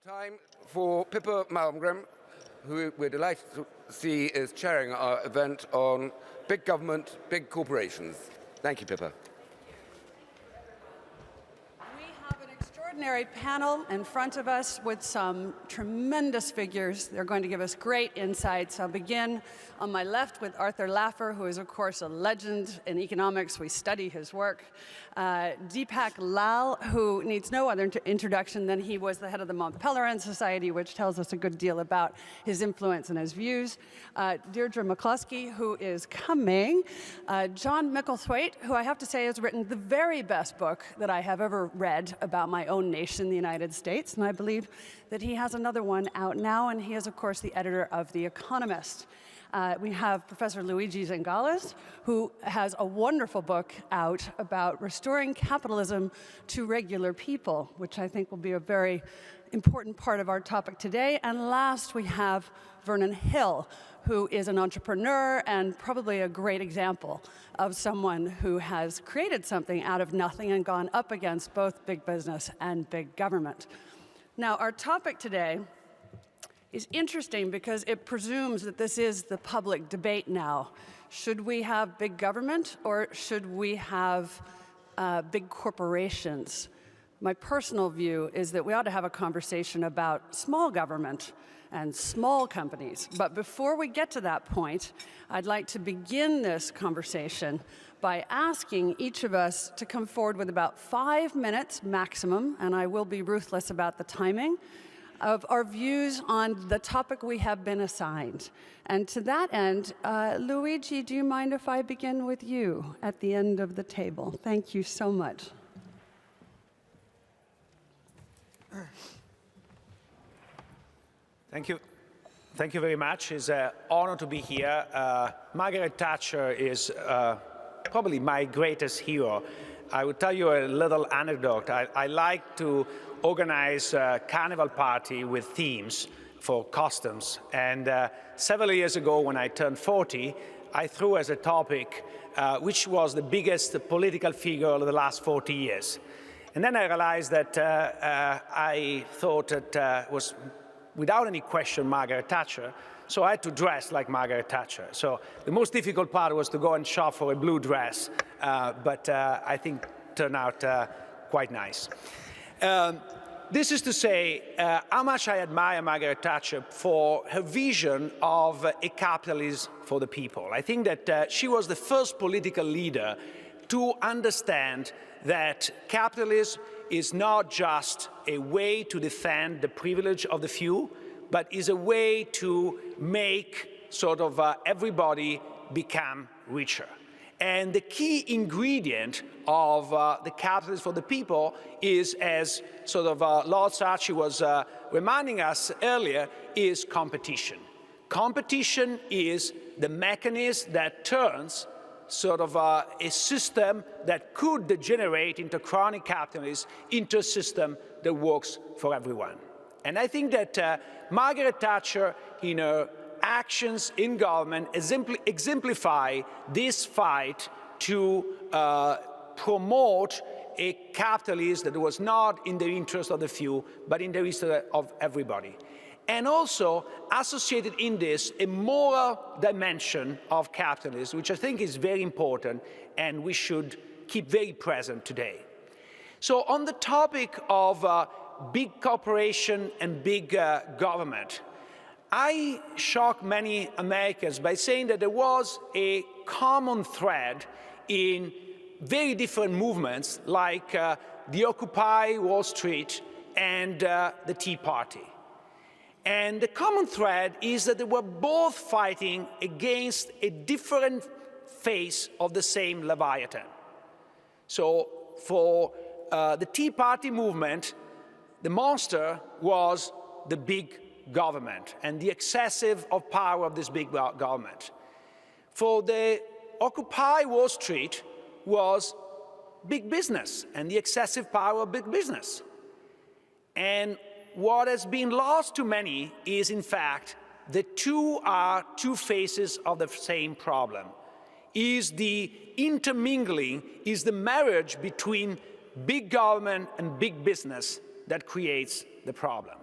Time for Pippa Malmgren, who we're delighted to see is chairing our event on big government, big corporations. Thank you, Pippa. We have an extraordinary panel in front of us with some tremendous figures. They're going to give us great insights. I'll begin on my left with Arthur Laffer, who is, of course, a legend in economics. We study his work. Deepak Lal, who needs no other introduction than he was the head of the Mont Pelerin Society, which tells us a good deal about his influence and his views. Deirdre McCloskey, who is coming. John Micklethwait, who I have to say has written the very best book that I have ever read about my own nation, the United States, and I believe that he has another one out now, and he is, of course, the editor of The Economist. We have Professor Luigi Zingales, who has a wonderful book out about restoring capitalism to regular people, which I think will be a very important part of our topic today. And last, we have Vernon Hill, who is an entrepreneur and probably a great example of someone who has created something out of nothing and gone up against both big business and big government. Now, our topic today is interesting because it presumes that this is the public debate now. Should we have big government or should we have big corporations? My personal view is that we ought to have a conversation about small government and small companies. But before we get to that point, I'd like to begin this conversation by asking each of us to come forward with about 5 minutes maximum, and I will be ruthless about the timing, of our views on the topic we have been assigned. And to that end, Luigi, do you mind if I begin with you at the end of the table? Thank you so much. Thank you. Thank you very much. It's an honor to be here. Margaret Thatcher is probably my greatest hero. I will tell you a little anecdote. I like to organize a carnival party with themes for costumes. And several years ago, when I turned 40, I threw as a topic which was the biggest political figure of the last 40 years. And then I realized that I thought that was, without any question, Margaret Thatcher. So I had to dress like Margaret Thatcher. So the most difficult part was to go and shop for a blue dress, but I think it turned out quite nice. This is to say how much I admire Margaret Thatcher for her vision of a capitalism for the people. I think that she was the first political leader to understand that capitalism is not just a way to defend the privilege of the few, but is a way to make sort of everybody become richer. And the key ingredient of the capitalism for the people is, as sort of Lord Saatchi was reminding us earlier, is competition. Competition is the mechanism that turns sort of a system that could degenerate into chronic capitalism into a system that works for everyone. And I think that Margaret Thatcher, in her actions in government, exemplify this fight to promote a capitalism that was not in the interest of the few, but in the interest of everybody. And also associated in this a moral dimension of capitalism, which I think is very important and we should keep very present today. So on the topic of big corporation and big government, I shocked many Americans by saying that there was a common thread in very different movements like the Occupy Wall Street and the Tea Party. And the common thread is that they were both fighting against a different face of the same Leviathan. So for the Tea Party movement, the monster was the big government and the excessive power of this big government. For the Occupy Wall Street was big business and the excessive power of big business. And what has been lost to many is, in fact, the two are two faces of the same problem. Is the intermingling, is the marriage between big government and big business that creates the problem.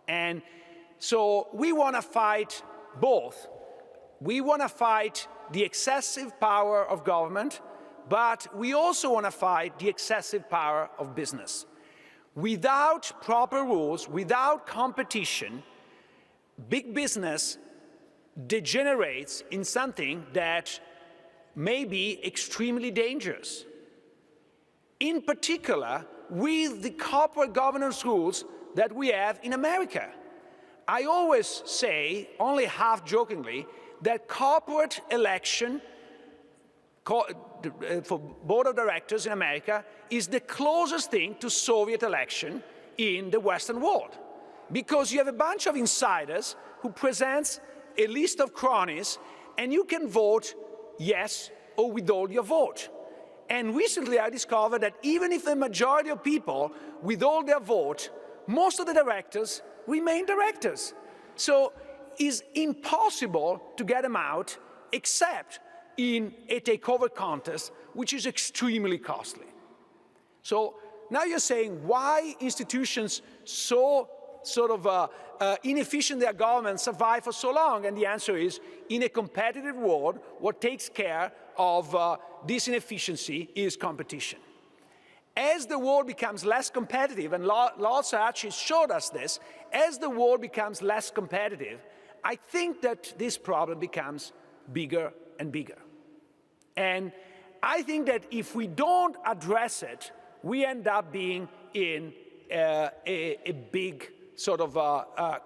And so we want to fight both. We want to fight the excessive power of government, but we also want to fight the excessive power of business. Without proper rules, without competition, big business degenerates in something that may be extremely dangerous. In particular, with the corporate governance rules that we have in America. I always say, only half jokingly, that corporate election for board of directors in America is the closest thing to Soviet election in the Western world. Because you have a bunch of insiders who presents a list of cronies, and you can vote yes or withhold your vote. And recently I discovered that even if the majority of people withhold their vote, most of the directors remain directors. So it's impossible to get them out except in a takeover contest, which is extremely costly. So now you're saying why institutions so sort of inefficient their government survive for so long? And the answer is, in a competitive world, what takes care of this inefficiency is competition. As the world becomes less competitive, and Lord actually showed us this, as the world becomes less competitive, I think that this problem becomes bigger and bigger. And I think that if we don't address it, we end up being in a big sort of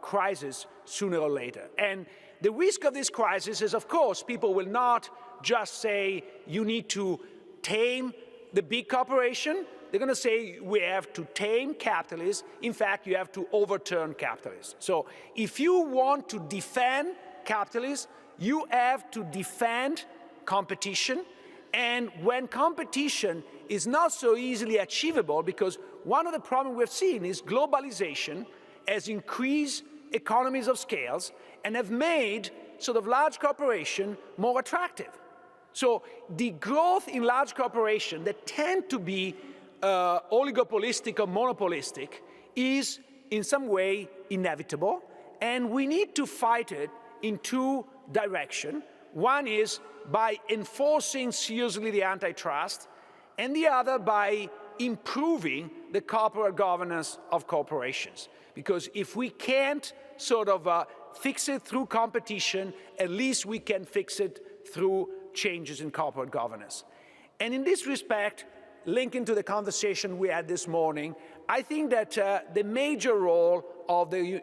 crisis sooner or later. And the risk of this crisis is, of course, people will not just say you need to tame the big corporation. They're going to say we have to tame capitalism. In fact, you have to overturn capitalism. So if you want to defend capitalism, you have to defend competition. And when competition is not so easily achievable, because one of the problems we've seen is globalization has increased economies of scales and have made sort of large corporations more attractive. So the growth in large corporations that tend to be oligopolistic or monopolistic is in some way inevitable, and we need to fight it in two directions. One is by enforcing seriously the antitrust, and the other by improving the corporate governance of corporations. Because if we can't sort of fix it through competition, at least we can fix it through changes in corporate governance. And in this respect, linking to the conversation we had this morning, I think that the major role of the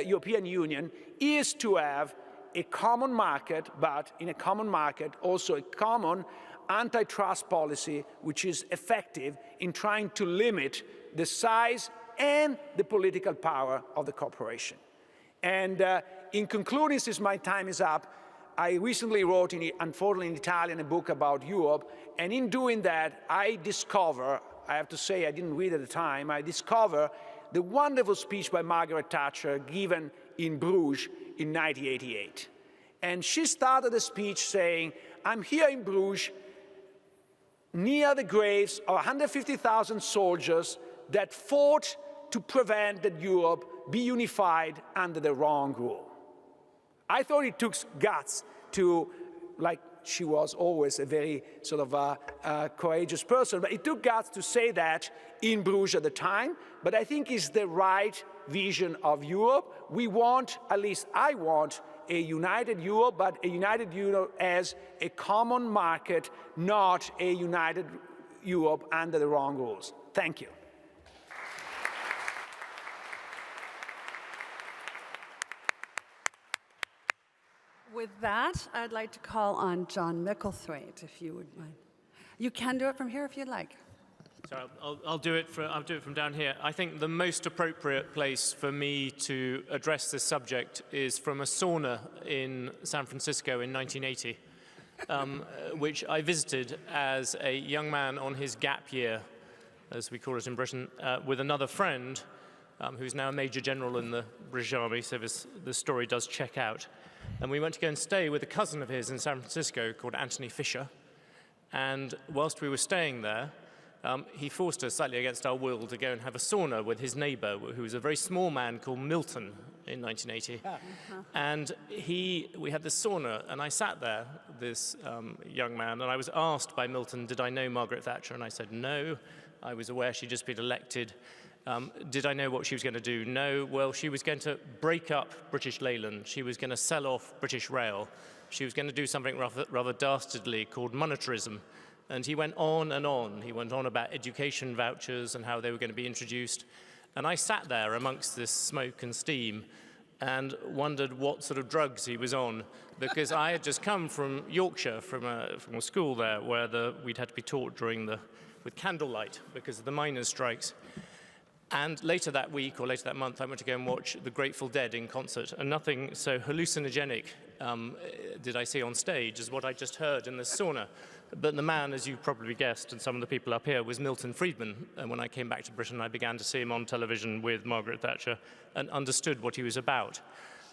European Union is to have a common market, but in a common market also a common antitrust policy which is effective in trying to limit the size and the political power of the corporation. And in concluding, since my time is up, I recently wrote, unfortunately in Italian, a book about Europe, and in doing that, I discover, I have to say I didn't read at the time, I discover the wonderful speech by Margaret Thatcher given in Bruges in 1988. And she started the speech saying, I'm here in Bruges, near the graves of 150,000 soldiers that fought to prevent that Europe be unified under the wrong rule. I thought it took guts to, like she was always a very sort of courageous person, but it took guts to say that in Bruges at the time, but I think it's the right vision of Europe. We want, at least I want, a united Europe, but a united Europe as a common market, not a united Europe under the wrong rules. Thank you. With that, I'd like to call on John Micklethwait, if you would mind. You can do it from here if you'd like. So I'll do it from down here. I think the most appropriate place for me to address this subject is from a sauna in San Francisco in 1980, which I visited as a young man on his gap year, as we call it in Britain, with another friend who's now a Major General in the British Army, so the story does check out. And we went to go and stay with a cousin of his in San Francisco called Anthony Fisher. And whilst we were staying there, he forced us, slightly against our will, to go and have a sauna with his neighbor, who was a very small man called Milton in 1980. And we had this sauna, and I sat there, this young man, and I was asked by Milton, did I know Margaret Thatcher? And I said, no. I was aware she'd just been elected. Did I know what she was going to do? No. Well, she was going to break up British Leyland. She was going to sell off British Rail. She was going to do something rather dastardly called monetarism. And he went on and on. He went on about education vouchers and how they were going to be introduced. And I sat there amongst this smoke and steam and wondered what sort of drugs he was on, because I had just come from Yorkshire, from a school there, where we'd had to be taught with candlelight because of the miners' strikes. And later that week, or later that month, I went to go and watch the Grateful Dead in concert, and nothing so hallucinogenic did I see on stage as what I just heard in the sauna. But the man, as you probably guessed, and some of the people up here, was Milton Friedman. And when I came back to Britain, I began to see him on television with Margaret Thatcher and understood what he was about.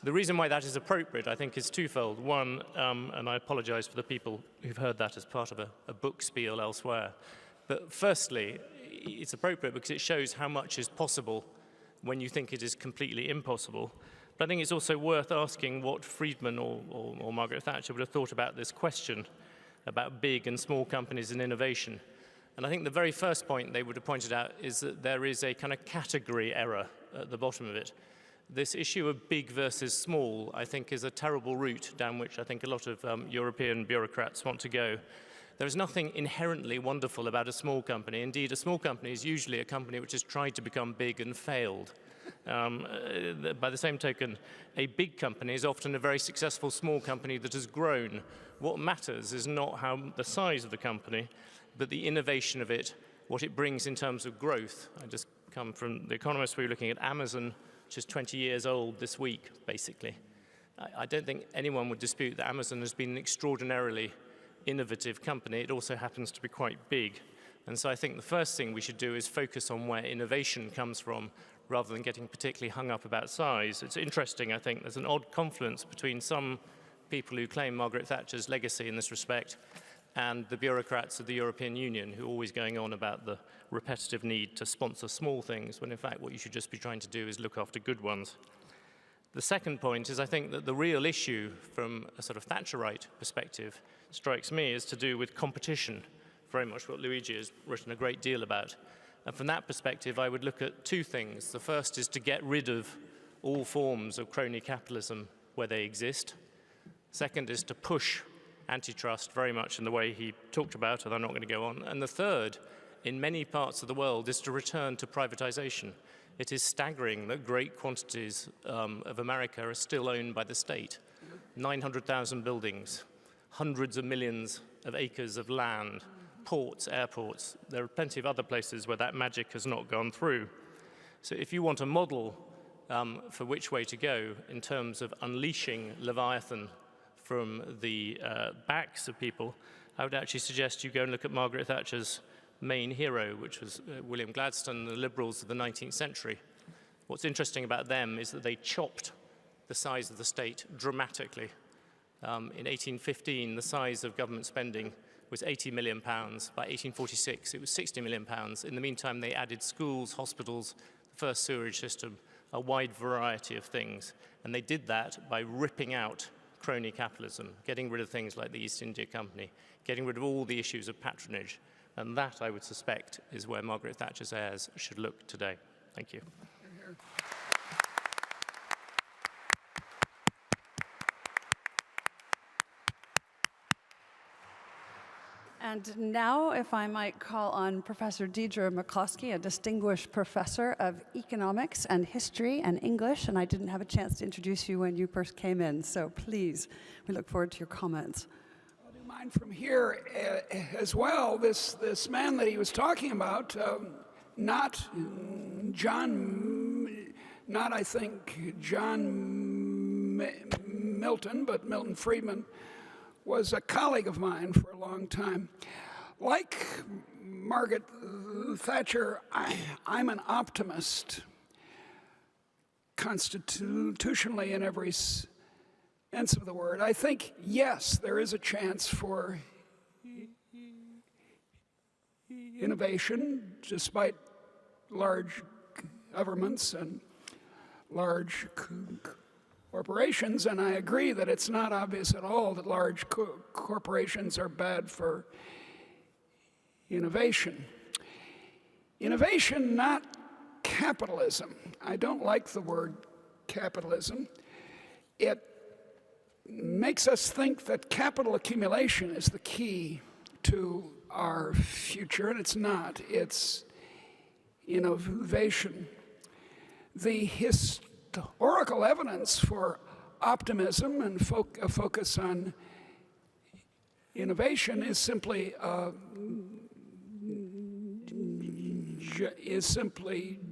The reason why that is appropriate, I think, is twofold. One, and I apologize for the people who've heard that as part of a book spiel elsewhere. But firstly, it's appropriate because it shows how much is possible when you think it is completely impossible. But I think it's also worth asking what Friedman or Margaret Thatcher would have thought about this question about big and small companies and innovation. And I think the very first point they would have pointed out is that there is a kind of category error at the bottom of it. This issue of big versus small, I think, is a terrible route down which I think a lot of European bureaucrats want to go. There is nothing inherently wonderful about a small company. Indeed, a small company is usually a company which has tried to become big and failed. By the same token, a big company is often a very successful small company that has grown. What matters is not the size of the company, but the innovation of it, what it brings in terms of growth. I just come from The Economist. We were looking at Amazon, which is 20 years old this week, basically. I don't think anyone would dispute that Amazon has been an extraordinarily innovative company. It also happens to be quite big. And so I think the first thing we should do is focus on where innovation comes from, rather than getting particularly hung up about size. It's interesting, I think, there's an odd confluence between some people who claim Margaret Thatcher's legacy in this respect and the bureaucrats of the European Union, who are always going on about the repetitive need to sponsor small things, when in fact what you should just be trying to do is look after good ones. The second point is, I think, that the real issue from a sort of Thatcherite perspective, strikes me, is to do with competition, very much what Luigi has written a great deal about. And from that perspective, I would look at two things. The first is to get rid of all forms of crony capitalism where they exist. Second is to push antitrust very much in the way he talked about, and I'm not going to go on. And the third, in many parts of the world, is to return to privatization. It is staggering that great quantities of America are still owned by the state. 900,000 buildings, hundreds of millions of acres of land, ports, airports. There are plenty of other places where that magic has not gone through. So if you want a model for which way to go in terms of unleashing Leviathan from the backs of people, I would actually suggest you go and look at Margaret Thatcher's main hero, which was William Gladstone, the Liberals of the 19th century. What's interesting about them is that they chopped the size of the state dramatically. In 1815, the size of government spending was £80 million. By 1846, it was £60 million. In the meantime, they added schools, hospitals, the first sewerage system, a wide variety of things. And they did that by ripping out crony capitalism, getting rid of things like the East India Company, getting rid of all the issues of patronage. And that, I would suspect, is where Margaret Thatcher's heirs should look today. Thank you. And now, if I might call on Professor Deirdre McCloskey, a distinguished professor of economics and history and English, and I didn't have a chance to introduce you when you first came in, so please, we look forward to your comments. I'll do mine from here as well. This man that he was talking about, not I think John Milton, but Milton Friedman, was a colleague of mine for a long time. Like Margaret Thatcher, I'm an optimist, constitutionally in every sense of the word. I think, yes, there is a chance for innovation, despite large governments and large corporations, and I agree that it's not obvious at all that large corporations are bad for innovation. Innovation, not capitalism. I don't like the word capitalism. It makes us think that capital accumulation is the key to our future, and it's not. It's innovation. The historical evidence for optimism and a focus on innovation is simply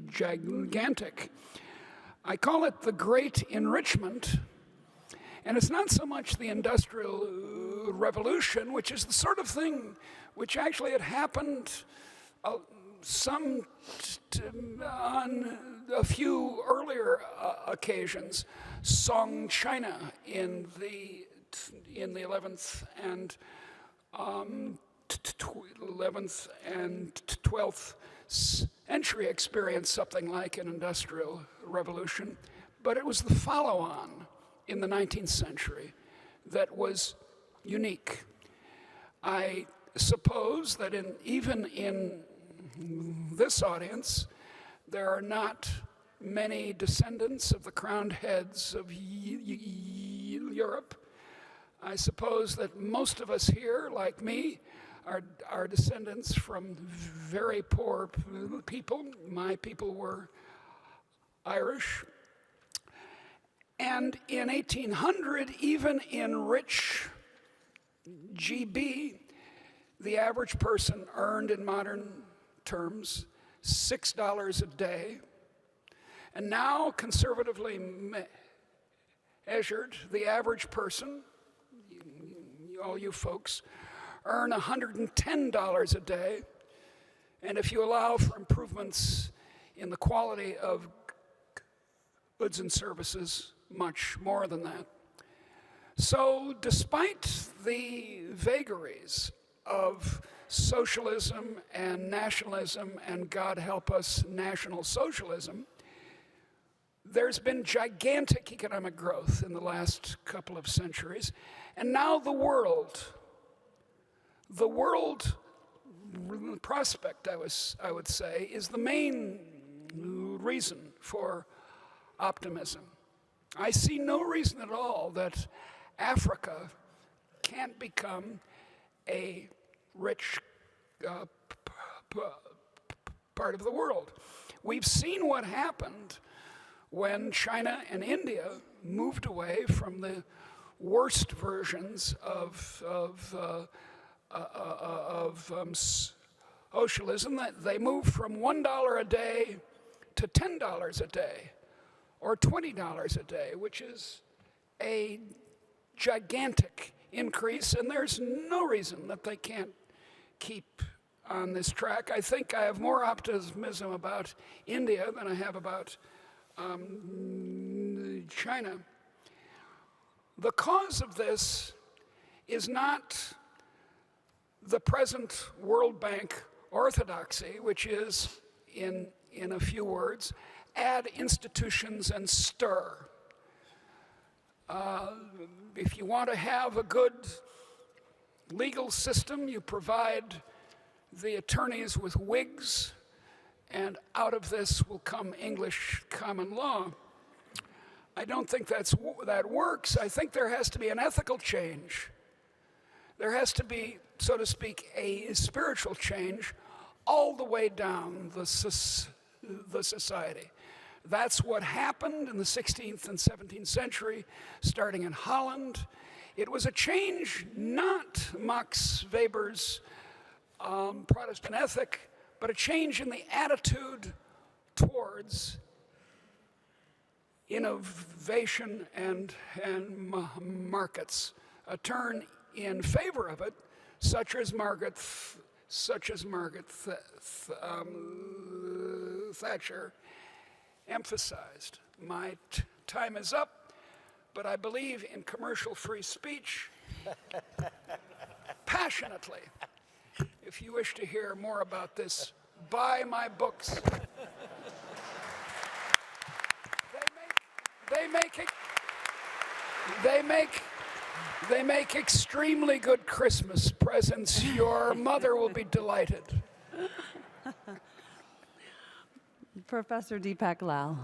gigantic. I call it the Great Enrichment, and it's not so much the Industrial Revolution, which is the sort of thing which actually had happened on a few earlier occasions. Song China in the 11th and 12th century experienced something like an industrial revolution, but it was the follow-on in the 19th century that was unique. I suppose that even in this audience, there are not many descendants of the crowned heads of Europe. I suppose that most of us here, like me, are descendants from very poor people. My people were Irish. And in 1800, even in rich GB, the average person earned in modern terms $6 a day. And now, conservatively measured, the average person, all you folks, earn $110 a day. And if you allow for improvements in the quality of goods and services, much more than that. So despite the vagaries of socialism and nationalism, and God help us, National Socialism, there's been gigantic economic growth in the last couple of centuries. And now the world prospect, I would say, is the main reason for optimism. I see no reason at all that Africa can't become a rich part of the world. We've seen what happened when China and India moved away from the worst versions of socialism. They moved from $1 a day to $10 a day, or $20 a day, which is a gigantic increase, and there's no reason that they can't keep on this track. I think I have more optimism about India than I have about China. The cause of this is not the present World Bank orthodoxy, which is, in a few words, add institutions and stir. If you want to have a good legal system, you provide the attorneys with wigs, and out of this will come English common law. I don't think that works. I think there has to be an ethical change. There has to be, so to speak, a spiritual change all the way down the society. That's what happened in the 16th and 17th century, starting in Holland. It was a change, not Max Weber's Protestant ethic, but a change in the attitude towards innovation and markets, a turn in favor of it, such as Margaret Thatcher emphasized. My time is up, but I believe in commercial free speech passionately. if you wish to hear more about this, buy my books. They make extremely good Christmas presents. Your mother will be delighted. Professor Deepak Lal.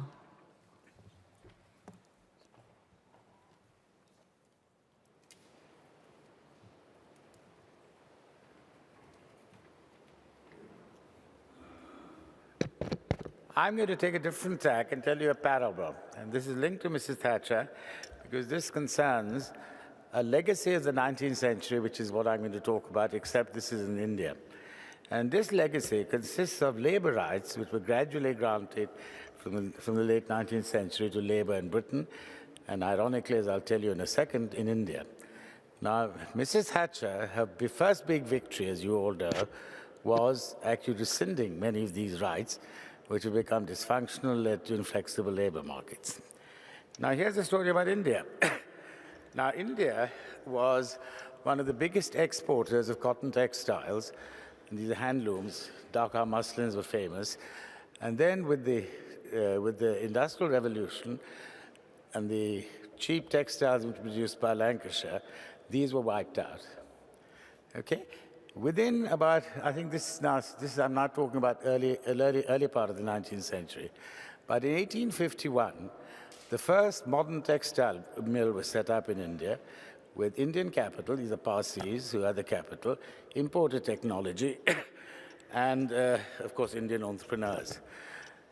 I'm going to take a different tack and tell you a parable. And this is linked to Mrs. Thatcher because this concerns a legacy of the 19th century, which is what I'm going to talk about, except this is in India. And this legacy consists of labor rights, which were gradually granted from the late 19th century to labor in Britain, and ironically, as I'll tell you in a second, in India. Now, Mrs. Thatcher, her first big victory, as you all know, was actually rescinding many of these rights, which have become dysfunctional, led to inflexible labor markets. Now, here's the story about India. Now, India was one of the biggest exporters of cotton textiles, and these are handlooms. Dhaka muslins were famous. And then with the Industrial Revolution and the cheap textiles which were produced by Lancashire, these were wiped out. Okay? Within about, I think I'm not talking about early part of the 19th century, but in 1851, the first modern textile mill was set up in India with Indian capital, these are Parsis who had the capital, imported technology, and of course Indian entrepreneurs.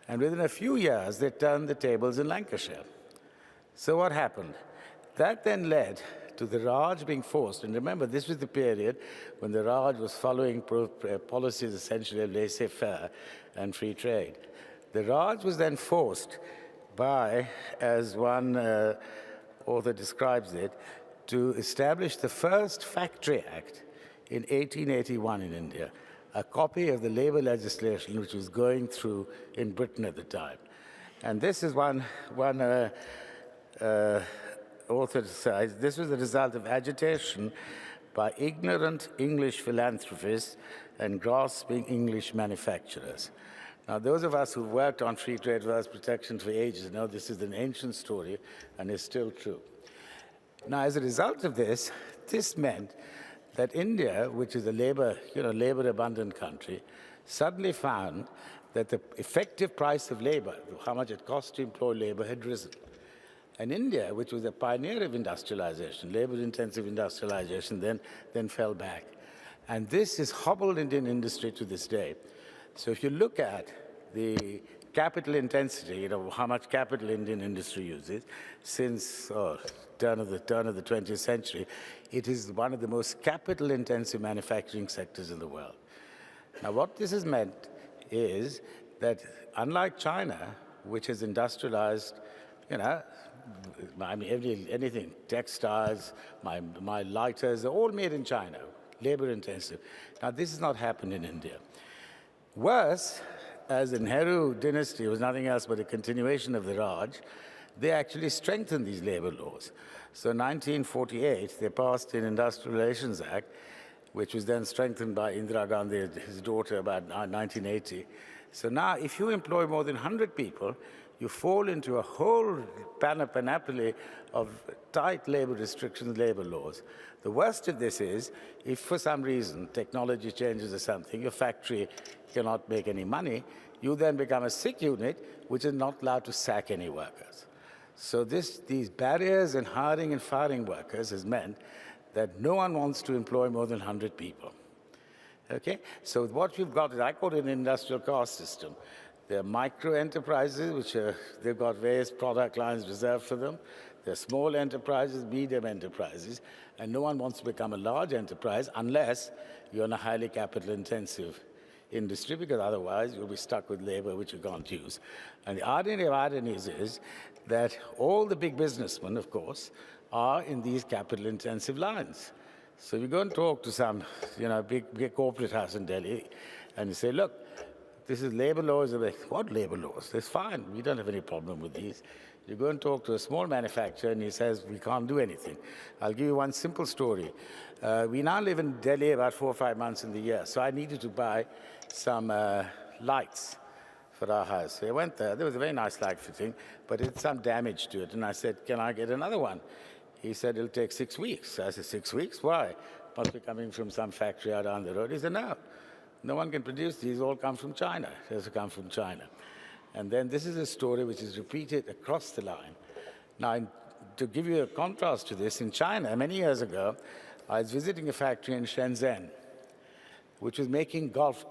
And within a few years, they turned the tables in Lancashire. So what happened? That then led to the Raj being forced, and remember, this was the period when the Raj was following policies essentially of laissez-faire and free trade. The Raj was then forced by, as one author describes it, to establish the first Factory Act in 1881 in India, a copy of the labor legislation which was going through in Britain at the time. And this is one author says, this was the result of agitation by ignorant English philanthropists and grasping English manufacturers. Now, those of us who've worked on free trade versus protection for ages know this is an ancient story and is still true. Now, as a result of this, this meant that India, which is a labor-abundant country, suddenly found that the effective price of labor, how much it cost to employ labor, had risen. And India, which was a pioneer of industrialization, labor-intensive industrialization, then fell back. And this has hobbled Indian industry to this day. So if you look at the capital intensity, how much capital Indian industry uses since turn of the 20th century, it is one of the most capital-intensive manufacturing sectors in the world. Now, what this has meant is that unlike China, which has industrialized, I mean, anything, textiles, my lighters, they're all made in China, labor-intensive. Now, this has not happened in India. Worse, as the Nehru dynasty was nothing else but a continuation of the Raj, they actually strengthened these labor laws. So in 1948, they passed an Industrial Relations Act, which was then strengthened by Indira Gandhi, his daughter, about 1980. So now, if you employ more than 100 people, you fall into a whole panoply of tight labor restrictions, labor laws. The worst of this is, if for some reason technology changes or something, your factory cannot make any money, you then become a sick unit, which is not allowed to sack any workers. So these barriers in hiring and firing workers has meant that no one wants to employ more than 100 people. Okay? So what we've got is, I call it an industrial caste system. There are micro enterprises, which they've got various product lines reserved for them. There are small enterprises, medium enterprises, and no one wants to become a large enterprise unless you're in a highly capital-intensive industry, because otherwise you'll be stuck with labor which you can't use. And the irony of ironies is that all the big businessmen, of course, are in these capital-intensive lines. So you go and talk to some big corporate house in Delhi, and you say, look, This is labor laws. What labor laws? It's fine. We don't have any problem with these. You go and talk to a small manufacturer and he says, we can't do anything. I'll give you one simple story. We now live in Delhi about 4 or 5 months in the year, so I needed to buy some lights for our house. So I went there. There was a very nice light fitting, but it had some damage to it. And I said, can I get another one? He said, it'll take 6 weeks. I said, 6 weeks? Why? Must be coming from some factory out down the road. He said, no. No one can produce these. All come from China. It has to come from China. And then this is a story which is repeated across the line. Now, to give you a contrast to this, in China, many years ago, I was visiting a factory in Shenzhen, which was making golf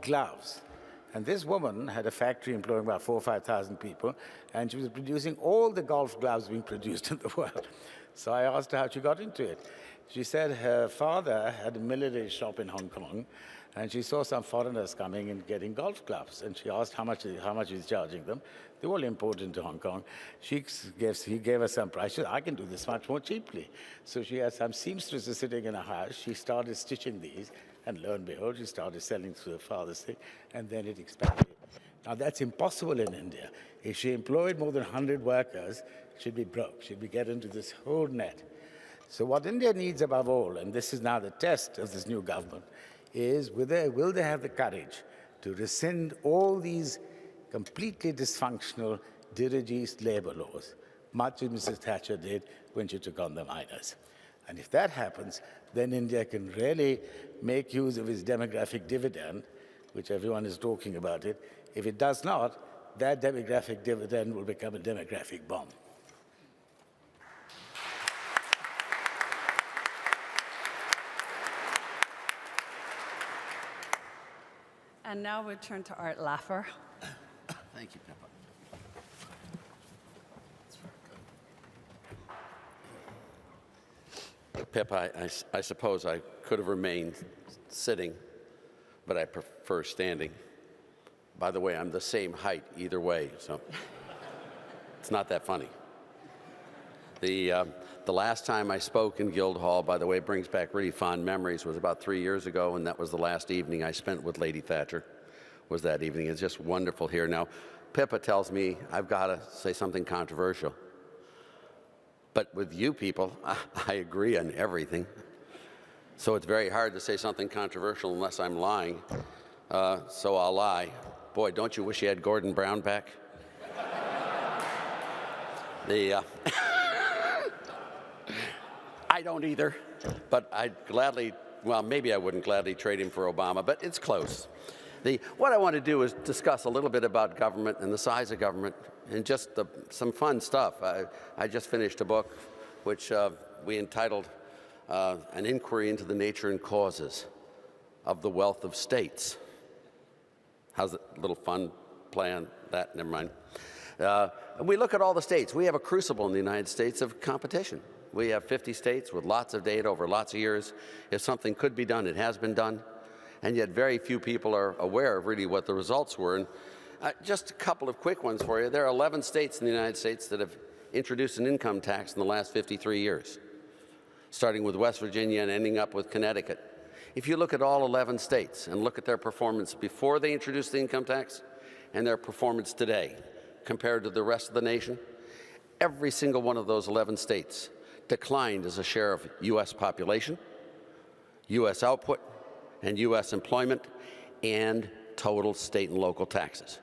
gloves. And this woman had a factory employing about 4,000 or 5,000 people, and she was producing all the golf gloves being produced in the world. So I asked her how she got into it. She said her father had a millinery shop in Hong Kong, and she saw some foreigners coming and getting golf clubs. And she asked how much he's charging them. They were all imported into Hong Kong. He gave her some price. She said, I can do this much more cheaply. So she had some seamstresses sitting in her house. She started stitching these, and lo and behold, she started selling through her father's thing, and then it expanded. Now, that's impossible in India. If she employed more than 100 workers, she'd be broke. She'd be getting into this whole net. So what India needs above all, and this is now the test of this new government, is will they have the courage to rescind all these completely dysfunctional dirigist labor laws, much as Mrs. Thatcher did when she took on the miners. And if that happens, then India can really make use of its demographic dividend, which everyone is talking about it. If it does not, that demographic dividend will become a demographic bomb. And now we turn to Art Laffer. Thank you, Pippa. Pippa, I suppose I could have remained sitting, but I prefer standing. By the way, I'm the same height either way, so it's not that funny. The last time I spoke in Guildhall, by the way, brings back really fond memories, was about 3 years ago, and that was the last evening I spent with Lady Thatcher, was that evening. It's just wonderful here. Now, Pippa tells me I've got to say something controversial. But with you people, I agree on everything. So it's very hard to say something controversial unless I'm lying. So I'll lie. Boy, don't you wish you had Gordon Brown back? I don't either, but I'd gladly, well, maybe I wouldn't gladly trade him for Obama, but it's close. What I want to do is discuss a little bit about government and the size of government and just some fun stuff. I just finished a book which we entitled An Inquiry into the Nature and Causes of the Wealth of States. How's a little fun play on that? Never mind. And we look at all the states. We have a crucible in the United States of competition. We have 50 states with lots of data over lots of years. If something could be done, it has been done. And yet very few people are aware of really what the results were. And just a couple of quick ones for you. There are 11 states in the United States that have introduced an income tax in the last 53 years, starting with West Virginia and ending up with Connecticut. If you look at all 11 states and look at their performance before they introduced the income tax and their performance today compared to the rest of the nation, every single one of those 11 states declined as a share of U.S. population, U.S. output, and U.S. employment, and total state and local taxes.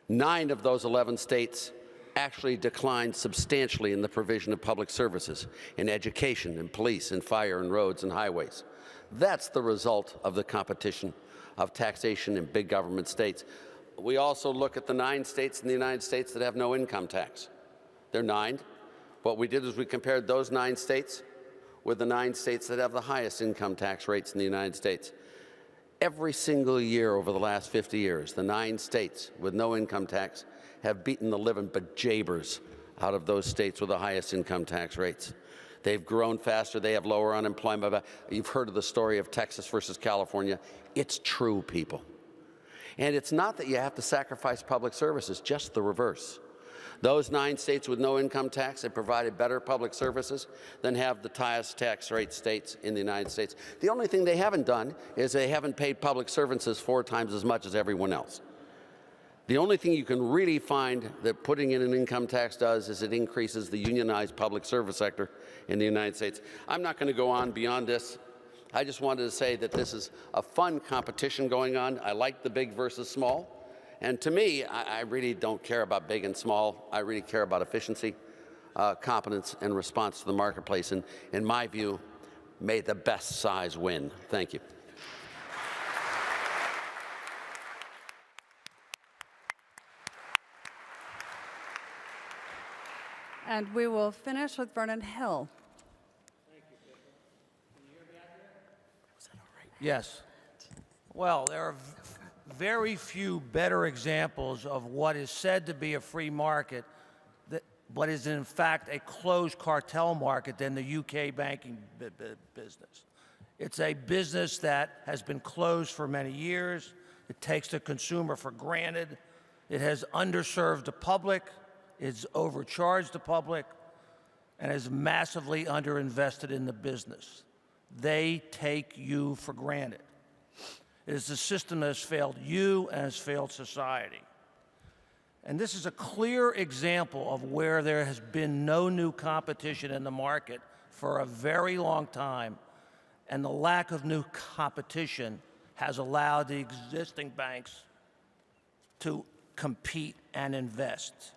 9 of those 11 states actually declined substantially in the provision of public services, in education, in police, in fire, and roads, and highways. That's the result of the competition of taxation in big government states. We also look at the 9 states in the United States that have no income tax. They're 9. What we did is we compared those 9 states with the 9 states that have the highest income tax rates in the United States. Every single year over the last 50 years, the 9 states with no income tax have beaten the living bejabbers out of those states with the highest income tax rates. They've grown faster. They have lower unemployment. You've heard of the story of Texas versus California. It's true, people. And it's not that you have to sacrifice public services, just the reverse. Those 9 states with no income tax have provided better public services than have the highest tax rate states in the United States. The only thing they haven't done is they haven't paid public servants 4 times as much as everyone else. The only thing you can really find that putting in an income tax does is it increases the unionized public service sector in the United States. I'm not going to go on beyond this. I just wanted to say that this is a fun competition going on. I like the big versus small. And to me, I really don't care about big and small. I really care about efficiency, competence, and response to the marketplace. And in my view, may the best size win. Thank you. And we will finish with Vernon Hill. Yes. Well, there are very few better examples of what is said to be a free market, but is in fact a closed cartel market than the UK banking business. It's a business that has been closed for many years. It takes the consumer for granted. It has underserved the public. It's overcharged the public, and is massively underinvested in the business. They take you for granted. It is a system that has failed you and has failed society. And this is a clear example of where there has been no new competition in the market for a very long time, and the lack of new competition has allowed the existing banks to compete and invest.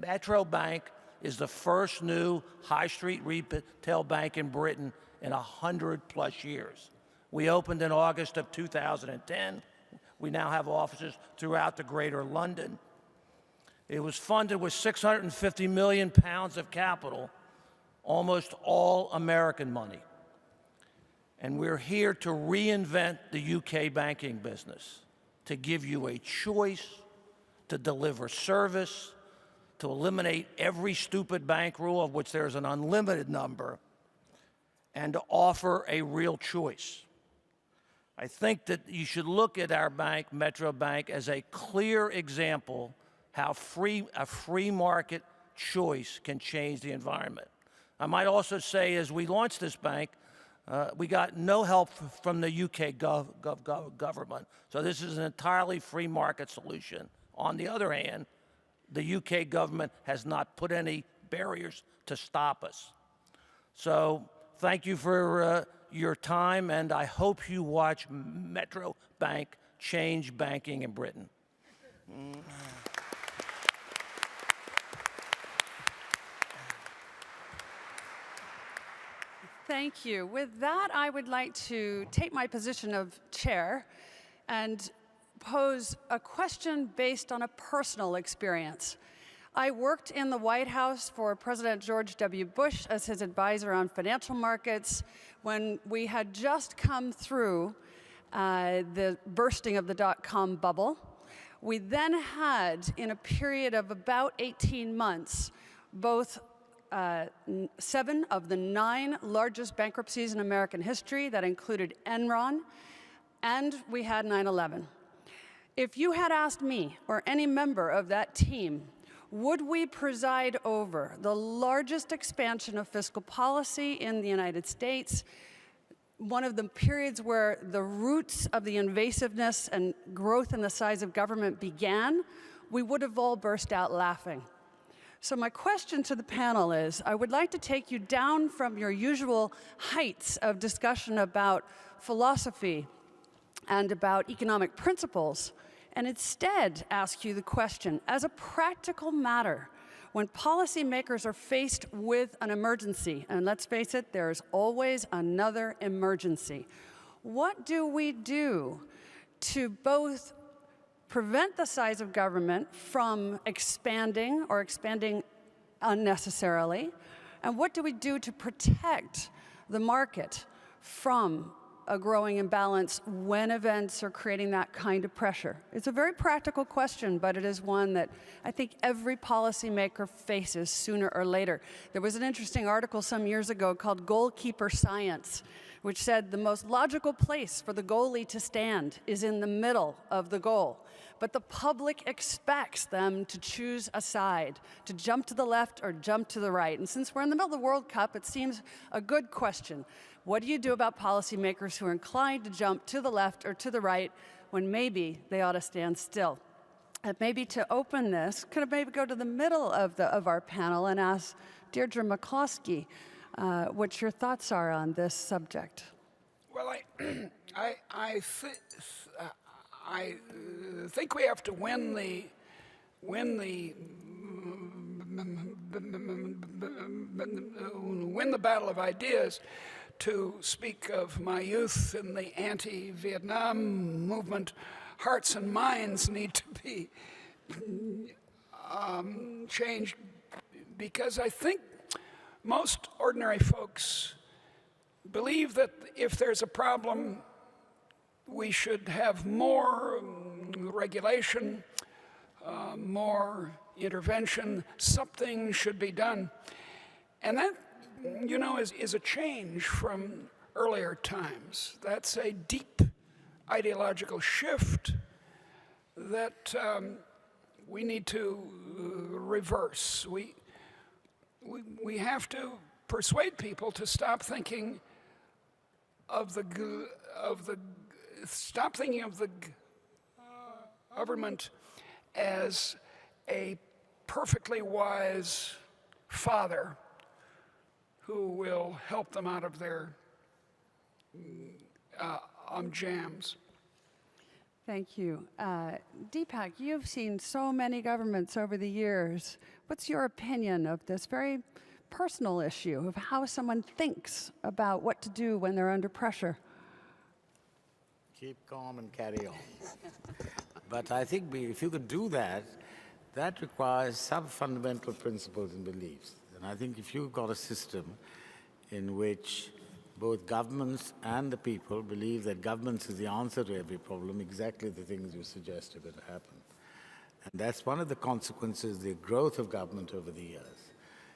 Metro Bank is the first new high street retail bank in Britain in 100+ years. We opened in August of 2010. We now have offices throughout the Greater London. It was funded with £650 million of capital, almost all American money. And we're here to reinvent the UK banking business, to give you a choice, to deliver service, to eliminate every stupid bank rule, of which there's an unlimited number, and to offer a real choice. I think that you should look at our bank, Metro Bank, as a clear example how a free market choice can change the environment. I might also say, as we launched this bank, we got no help from the UK government. So this is an entirely free market solution. On the other hand, the UK government has not put any barriers to stop us. So thank you for your time, and I hope you watch Metro Bank change banking in Britain. Thank you. With that, I would like to take my position of chair and pose a question based on a personal experience. I worked in the White House for President George W. Bush as his advisor on financial markets when we had just come through the bursting of the dot-com bubble. We then had, in a period of about 18 months, both 7 of the 9 largest bankruptcies in American history. That included Enron, and we had 9/11. If you had asked me or any member of that team, would we preside over the largest expansion of fiscal policy in the United States, one of the periods where the roots of the invasiveness and growth in the size of government began, we would have all burst out laughing. So my question to the panel is, I would like to take you down from your usual heights of discussion about philosophy and about economic principles, and instead ask you the question, as a practical matter, when policymakers are faced with an emergency, and let's face it, there's always another emergency, what do we do to both prevent the size of government from expanding or expanding unnecessarily, and what do we do to protect the market from a growing imbalance when events are creating that kind of pressure? It's a very practical question, but it is one that I think every policymaker faces sooner or later. There was an interesting article some years ago called Goalkeeper Science, which said the most logical place for the goalie to stand is in the middle of the goal. but the public expects them to choose a side, to jump to the left or jump to the right. And since we're in the middle of the World Cup, it seems a good question. What do you do about policymakers who are inclined to jump to the left or to the right when maybe they ought to stand still? And maybe to open this, could I maybe go to the middle of our panel and ask Deirdre McCloskey what your thoughts are on this subject? Well, I think we have to win the battle of ideas. To speak of my youth in the anti-Vietnam movement, hearts and minds need to be changed, because I think most ordinary folks believe that if there's a problem, we should have more regulation, more intervention, something should be done. And that, you know, is a change from earlier times. That's a deep ideological shift that we need to reverse. We have to persuade people to stop thinking of the government as a perfectly wise father who will help them out of their jams. Thank you. Deepak, you've seen so many governments over the years. What's your opinion of this very personal issue of how someone thinks about what to do when they're under pressure? Keep calm and carry on. But I think if you could do that, that requires some fundamental principles and beliefs. And I think if you've got a system in which both governments and the people believe that governments is the answer to every problem, exactly the things you suggest are going to happen. And that's one of the consequences, the growth of government over the years.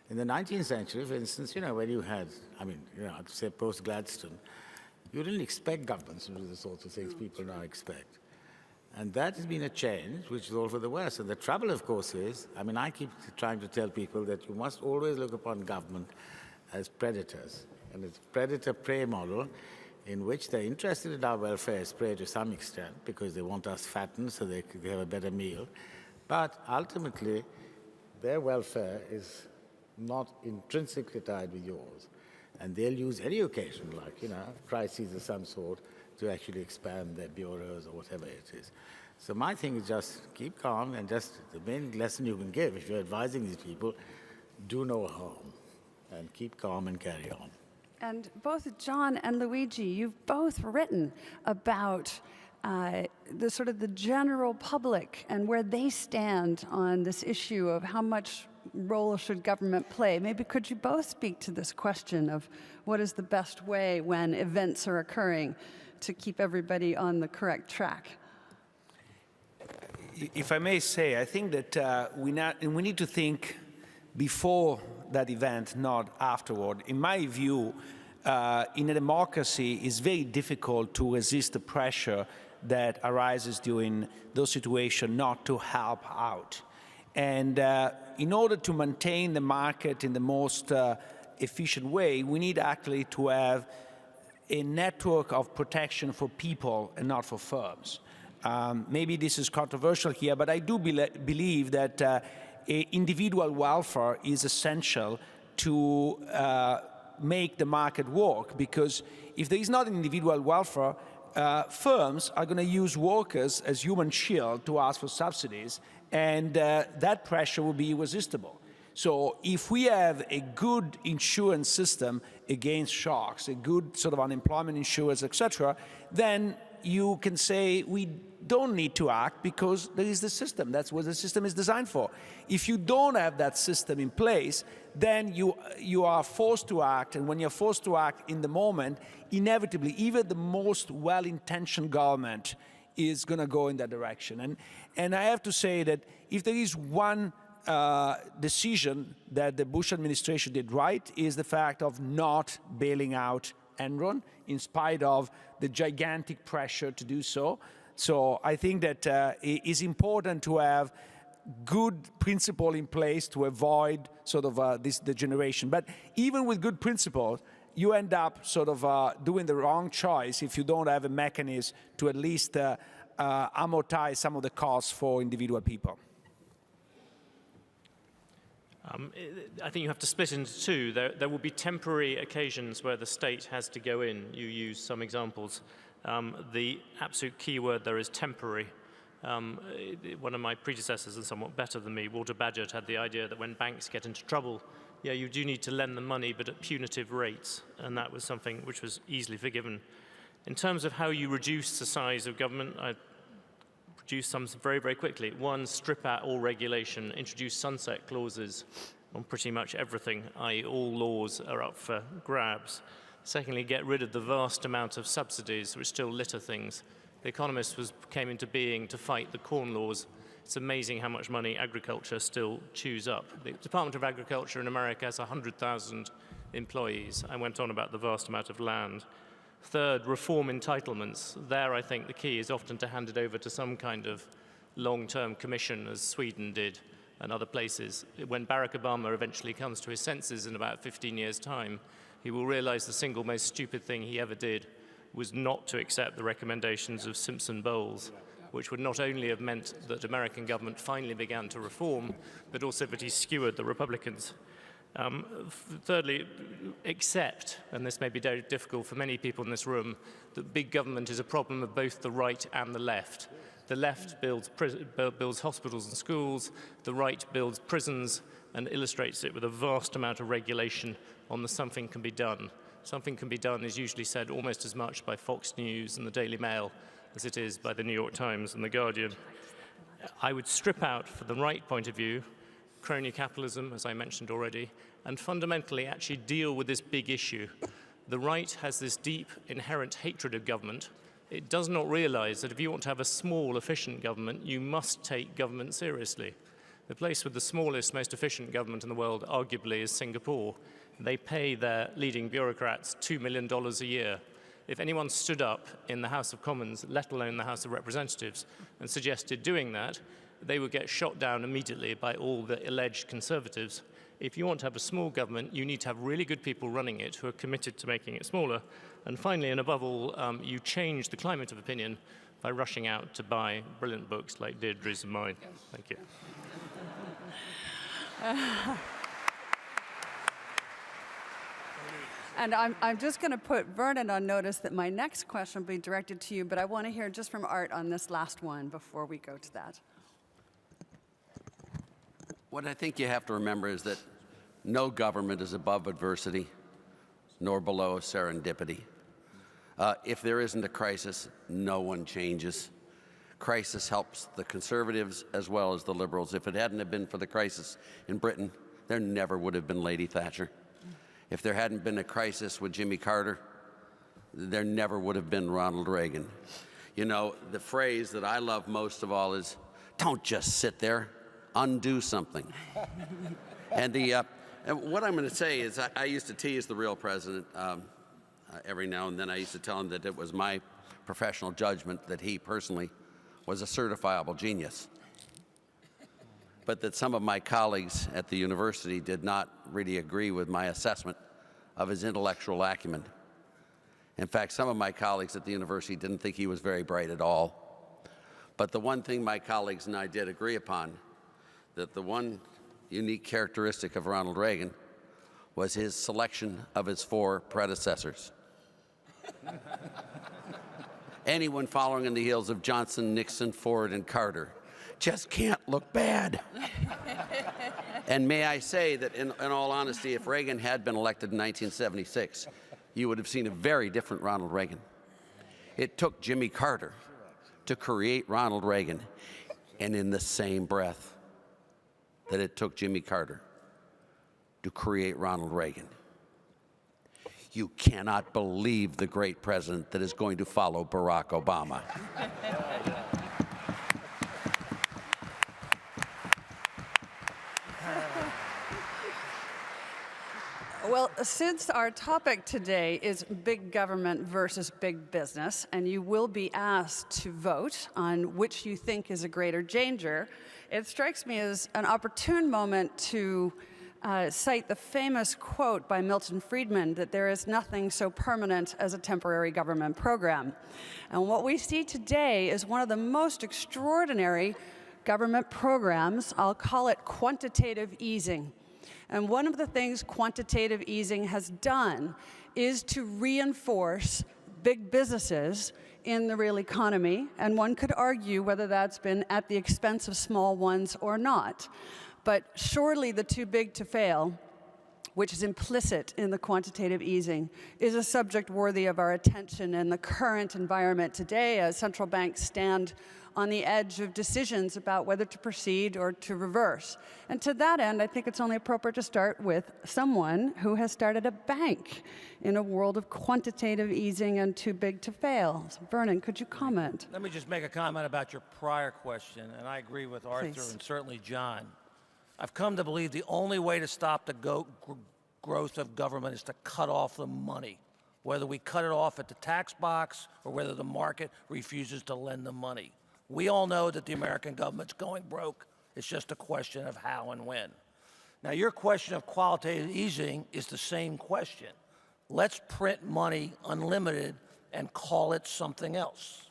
In the 19th century, for instance, you know, when you had, I'd say post-Gladstone, you didn't expect governments to do the sorts of things people now expect. And that has been a change, which is all for the worse. And the trouble, of course, is, I keep trying to tell people that you must always look upon government as predators. And it's a predator-prey model in which they're interested in our welfare as prey to some extent because they want us fattened so they have a better meal. But ultimately, their welfare is not intrinsically tied with yours. And they'll use any occasion, like, crises of some sort, to actually expand their bureaus or whatever it is. So my thing is just keep calm, and just the main lesson you can give, if you're advising these people, do no harm, and keep calm and carry on. And both John and Luigi, you've both written about the general public and where they stand on this issue of how much role should government play. Maybe could you both speak to this question of what is the best way when events are occurring to keep everybody on the correct track? If I may say, I think that we need to think before that event, not afterward. In my view, in a democracy, it's very difficult to resist the pressure that arises during those situations not to help out. And in order to maintain the market in the most efficient way, we need actually to have a network of protection for people and not for firms. Maybe this is controversial here, but I do believe that individual welfare is essential to make the market work, because if there is not individual welfare, firms are going to use workers as human shield to ask for subsidies, and that pressure will be irresistible. So if we have a good insurance system against shocks, a good sort of unemployment insurance, etc., then you can say we don't need to act because there is the system. That's what the system is designed for. If you don't have that system in place, then you are forced to act, and when you're forced to act in the moment, inevitably, even the most well-intentioned government is going to go in that direction. And I have to say that if there is one decision that the Bush administration did right, is the fact of not bailing out Enron, in spite of the gigantic pressure to do so. So I think that it is important to have good principle in place to avoid sort of this degeneration. But even with good principles, you end up sort of doing the wrong choice if you don't have a mechanism to at least amortize some of the costs for individual people. I think you have to split into two. There will be temporary occasions where the state has to go in. You use some examples. The absolute key word there is temporary. One of my predecessors, and somewhat better than me, Walter Bagehot, had the idea that when banks get into trouble, yeah, you do need to lend them money, but at punitive rates, and that was something which was easily forgiven. In terms of how you reduce the size of government, I produce some very, very quickly. One, strip out all regulation, introduce sunset clauses on pretty much everything, i.e. all laws are up for grabs. Secondly, get rid of the vast amount of subsidies which still litter things. The Economist came into being to fight the corn laws. It's amazing how much money agriculture still chews up. The Department of Agriculture in America has 100,000 employees. I went on about the vast amount of land. Third, reform entitlements. There, I think the key is often to hand it over to some kind of long-term commission, as Sweden did and other places. When Barack Obama eventually comes to his senses in about 15 years' time, he will realize the single most stupid thing he ever did was not to accept the recommendations of Simpson-Bowles, which would not only have meant that American government finally began to reform, but also that he skewered the Republicans. Thirdly, accept, and this may be very difficult for many people in this room, that big government is a problem of both the right and the left. The left builds hospitals and schools, the right builds prisons, and illustrates it with a vast amount of regulation on the something can be done. Something can be done is usually said almost as much by Fox News and the Daily Mail as it is by the New York Times and the Guardian. I would strip out, from the right point of view, crony capitalism, as I mentioned already, and fundamentally actually deal with this big issue. The right has this deep inherent hatred of government. It does not realize that if you want to have a small, efficient government, you must take government seriously. The place with the smallest, most efficient government in the world, arguably, is Singapore. They pay their leading bureaucrats $2 million a year. If anyone stood up in the House of Commons, let alone the House of Representatives, and suggested doing that, they would get shot down immediately by all the alleged conservatives. If you want to have a small government, you need to have really good people running it who are committed to making it smaller. And finally, and above all, you change the climate of opinion by rushing out to buy brilliant books like Deirdre's and mine. Thank you. And I'm just going to put Vernon on notice that my next question will be directed to you, but I want to hear just from Art on this last one before we go to that. What I think you have to remember is that no government is above adversity, nor below serendipity. If there isn't a crisis, no one changes. Crisis helps the conservatives as well as the liberals. If it hadn't have been for the crisis in Britain, there never would have been Lady Thatcher. If there hadn't been a crisis with Jimmy Carter, there never would have been Ronald Reagan. You know, the phrase that I love most of all is, don't just sit there, undo something. And what I'm going to say is I used to tease the real president every now and then. I used to tell him that it was my professional judgment that he personally was a certifiable genius, but that some of my colleagues at the university did not really agree with my assessment of his intellectual acumen. In fact, some of my colleagues at the university didn't think he was very bright at all. But the one thing my colleagues and I did agree upon, that the one unique characteristic of Ronald Reagan was his selection of his 4 predecessors. Anyone following in the heels of Johnson, Nixon, Ford, and Carter just can't look bad. And may I say that in all honesty, if Reagan had been elected in 1976, you would have seen a very different Ronald Reagan. It took Jimmy Carter to create Ronald Reagan, and in the same breath that it took Jimmy Carter to create Ronald Reagan, you cannot believe the great president that is going to follow Barack Obama. Well, since our topic today is big government versus big business, and you will be asked to vote on which you think is a greater danger, it strikes me as an opportune moment to cite the famous quote by Milton Friedman that there is nothing so permanent as a temporary government program. And what we see today is one of the most extraordinary government programs. I'll call it quantitative easing. And one of the things quantitative easing has done is to reinforce big businesses in the real economy, and one could argue whether that's been at the expense of small ones or not. But surely the too big to fail, which is implicit in the quantitative easing, is a subject worthy of our attention in the current environment today as central banks stand on the edge of decisions about whether to proceed or to reverse. And to that end, I think it's only appropriate to start with someone who has started a bank in a world of quantitative easing and too big to fail. So Vernon, could you comment? Let me just make a comment about your prior question, and I agree with Arthur Please. and certainly John. I've come to believe the only way to stop the growth of government is to cut off the money, whether we cut it off at the tax box or whether the market refuses to lend the money. We all know that the American government's going broke. It's just a question of how and when. Now, your question of qualitative easing is the same question. Let's print money unlimited and call it something else.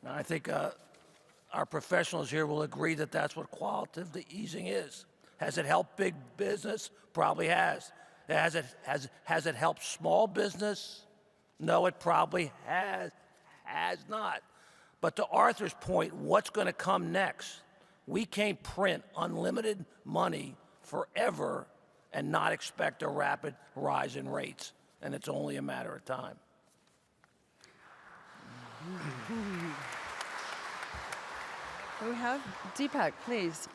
Now, I think our professionals here will agree that that's what qualitative easing is. Has it helped big business? Probably has. Has it helped small business? No, it probably has not. But to Arthur's point, what's going to come next? We can't print unlimited money forever and not expect a rapid rise in rates, and it's only a matter of time. We have Deepak, please.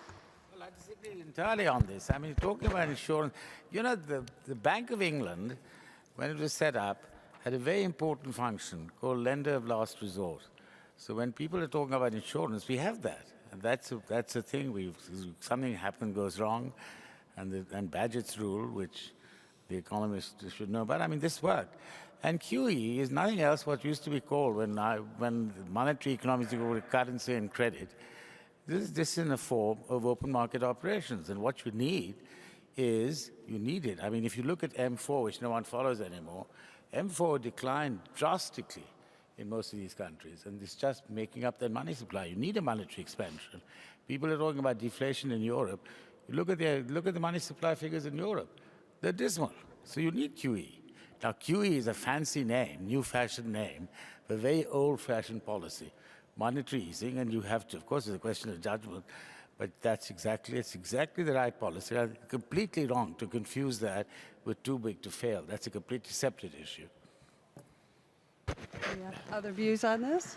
Well, I disagree entirely on this. I mean, talking about insurance, you know, the Bank of England, when it was set up, had a very important function called lender of last resort. So when people are talking about insurance, we have that. And that's a thing. Something goes wrong, and Bagehot's rule, which the economists should know about. I mean, this worked. And QE is nothing else what used to be called when monetary economics go with currency and credit. This is in a form of open market operations. And what you need is, it. I mean, if you look at M4, which no one follows anymore, M4 declined drastically in most of these countries, and it's just making up their money supply. You need a monetary expansion. People are talking about deflation in Europe. You look at the money supply figures in Europe. They're dismal. So you need QE. Now, QE is a fancy name, new-fashioned name, for a very old-fashioned policy. Monetary easing, and you have to, of course, it's a question of judgment, but it's exactly the right policy. It's completely wrong to confuse that with too big to fail. That's a completely separate issue. Other views on this?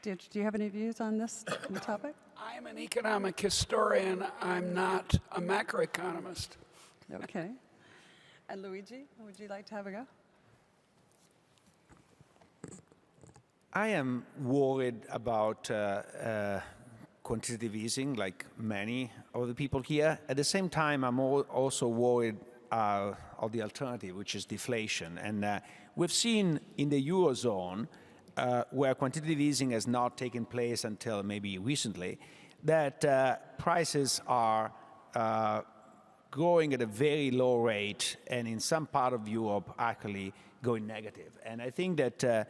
Deirdre, do you have any views on this topic? I'm an economic historian. I'm not a macroeconomist. Okay. And Luigi, would you like to have a go? I am worried about quantitative easing, like many of the people here. At the same time, I'm also worried of the alternative, which is deflation. And we've seen in the Eurozone, where quantitative easing has not taken place until maybe recently, that prices are growing at a very low rate, and in some part of Europe actually going negative. And I think that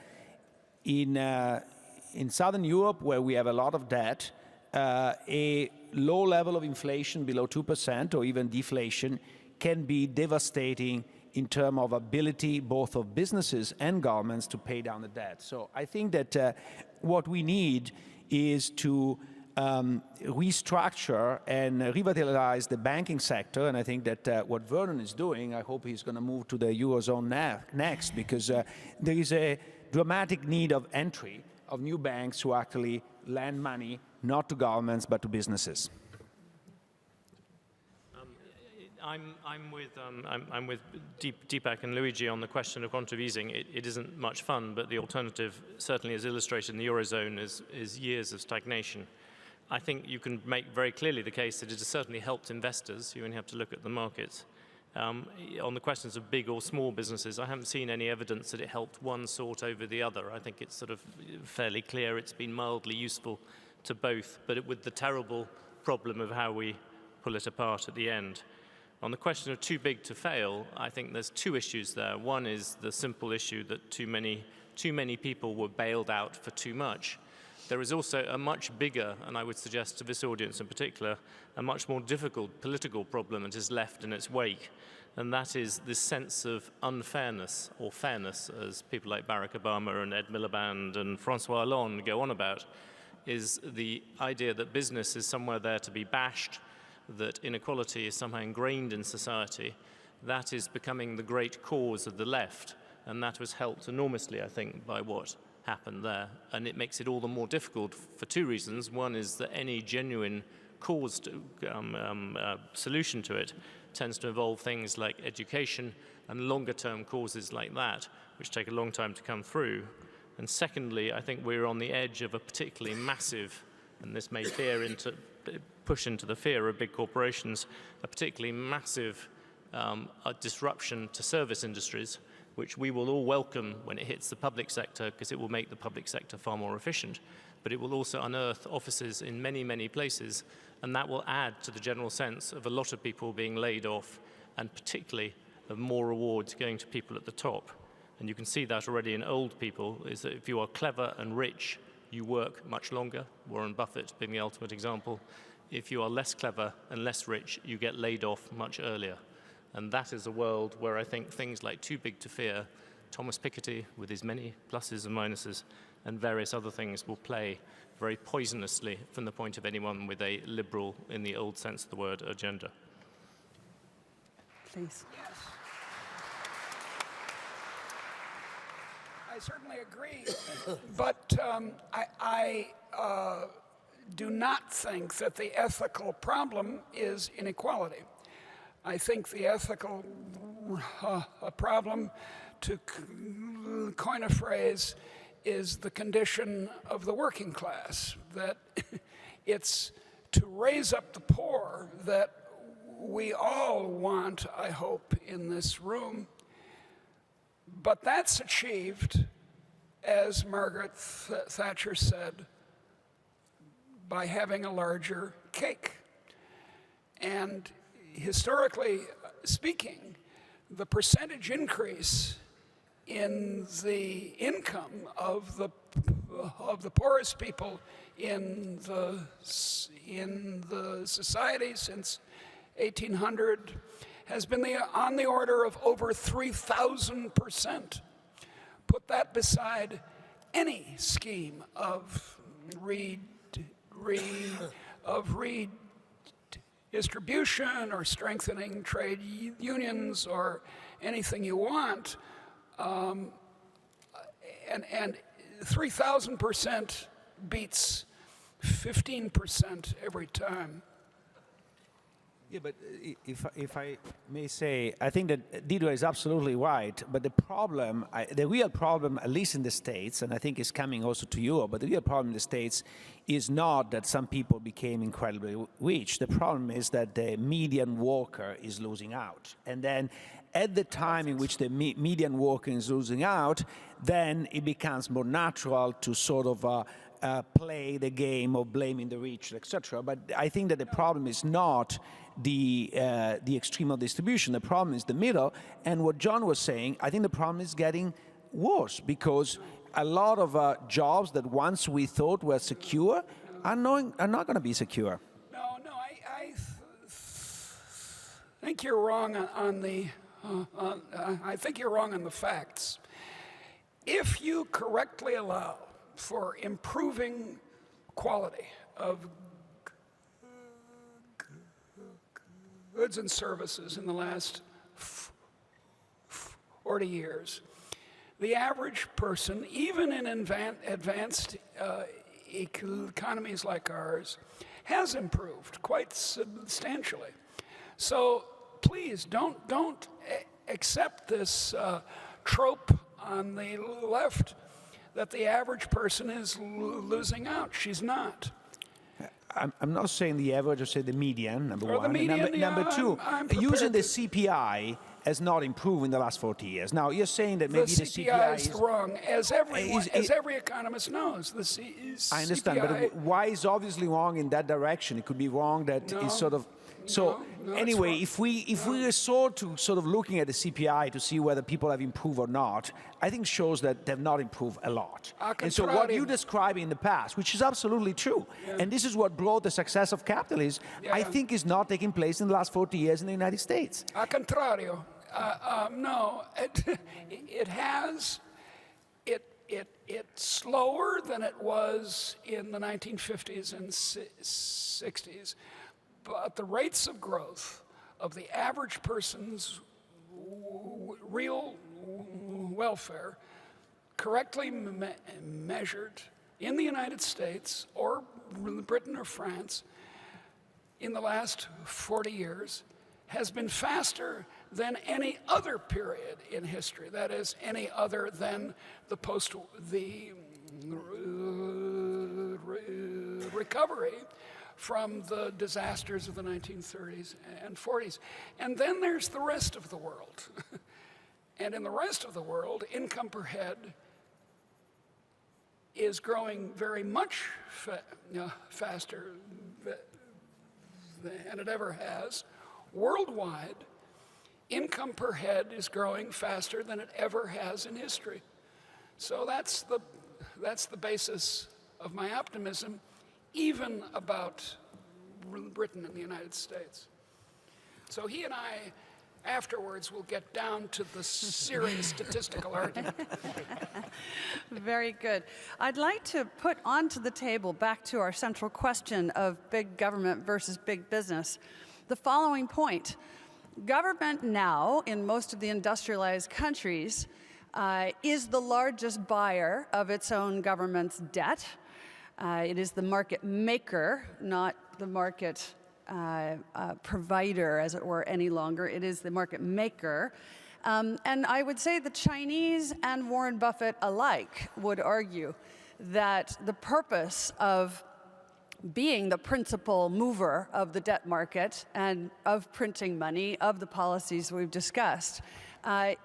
in Southern Europe, where we have a lot of debt, a low level of inflation below 2% or even deflation can be devastating in terms of ability both of businesses and governments to pay down the debt. So I think that what we need is to restructure and revitalize the banking sector, and I think that what Vernon is doing, I hope he's going to move to the Eurozone next, because there is a dramatic need of entry of new banks who actually lend money not to governments but to businesses. I'm with Deepak and Luigi on the question of quantitative easing. It isn't much fun, but the alternative, certainly as illustrated in the Eurozone, is years of stagnation. I think you can make very clearly the case that it has certainly helped investors. You only have to look at the markets. On the questions of big or small businesses, I haven't seen any evidence that it helped one sort over the other. I think it's sort of fairly clear it's been mildly useful to both, but with the terrible problem of how we pull it apart at the end. On the question of too big to fail, I think there's two issues there. One is the simple issue that too many people were bailed out for too much. There is also a much bigger, and I would suggest to this audience in particular, a much more difficult political problem that is left in its wake, and that is this sense of unfairness, or fairness, as people like Barack Obama and Ed Miliband and Francois Hollande go on about, is the idea that business is somewhere there to be bashed, that inequality is somehow ingrained in society. That is becoming the great cause of the left, and that was helped enormously, I think, by what happened there. And it makes it all the more difficult for two reasons. One is that any genuine cause to, solution to it tends to involve things like education and longer-term causes like that, which take a long time to come through. And secondly, I think we're on the edge of a particularly massive, and this may push into the fear of big corporations, a particularly massive disruption to service industries, which we will all welcome when it hits the public sector, because it will make the public sector far more efficient. But it will also unearth offices in many, many places, and that will add to the general sense of a lot of people being laid off, and particularly of more rewards going to people at the top. And you can see that already in old people, is that if you are clever and rich, you work much longer, Warren Buffett being the ultimate example. If you are less clever and less rich, you get laid off much earlier. And that is a world where I think things like Too Big to Fear, Thomas Piketty with his many pluses and minuses, and various other things will play very poisonously from the point of anyone with a liberal, in the old sense of the word, agenda. Please. Yes. I certainly agree, but I do not think that the ethical problem is inequality. I think the ethical problem, to coin a phrase, is the condition of the working class, that it's to raise up the poor that we all want, I hope, in this room. But that's achieved, as Margaret Thatcher said, by having a larger cake. And historically speaking, the percentage increase in the income of the poorest people in the society since 1800 has been on the order of over 3,000%. Put that beside any scheme of redistribution or strengthening trade unions or anything you want, and 3,000% beats 15% every time. Yeah, but if I may say, I think that Deirdre is absolutely right, but the problem, the real problem, at least in the States, and I think it's coming also to Europe, but the real problem in the States is not that some people became incredibly rich. The problem is that the median worker is losing out. And then at the time in which the median worker is losing out, then it becomes more natural to sort of play the game of blaming the rich, etc. But I think that the problem is not the extreme of distribution. The problem is the middle. And what John was saying, I think the problem is getting worse, because a lot of jobs that once we thought were secure are not going to be secure. No, I think you're wrong on the. I think you're wrong on the facts. If you correctly allow for improving quality of goods and services in the last 40 years, the average person, even in advanced economies like ours, has improved quite substantially. So please don't accept this trope on the left that the average person is losing out. She's not. I'm not saying the average, I say the median, number Or the one. median, Number yeah, two, I'm using the prepared CPI has not improved in the last 40 years. Now, you're saying that The maybe the CPI is is... wrong, as is- every economist knows. The I understand, CPI, but why is obviously wrong in that direction? It could be wrong that No, is sort of... So no, it's anyway, wrong. if we resort to sort of looking at the CPI to see whether people have improved or not, I think shows that they've not improved a lot. And so what you describe in the past, which is absolutely true, and this is what brought the success of capitalism, I think is not taking place in the last 40 years in the United States. a contrario. No, it has. It's slower than it was in the 1950s and 60s, but the rates of growth of the average person's real welfare, correctly measured in the United States or Britain or France in the last 40 years, has been faster than any other period in history. That is, any other than the recovery from the disasters of the 1930s and 40s. And then there's the rest of the world. And in the rest of the world, income per head is growing very much faster than it ever has. Worldwide, income per head is growing faster than it ever has in history. So that's the basis of my optimism, even about Britain and the United States. So he and I, afterwards, will get down to the serious statistical argument. Very good. I'd like to put onto the table, back to our central question of big government versus big business, the following point. Government now, in most of the industrialized countries, is the largest buyer of its own government's debt. It is the market maker, not the market provider, as it were, any longer. It is the market maker. And I would say the Chinese and Warren Buffett alike would argue that the purpose of being the principal mover of the debt market and of printing money, of the policies we've discussed,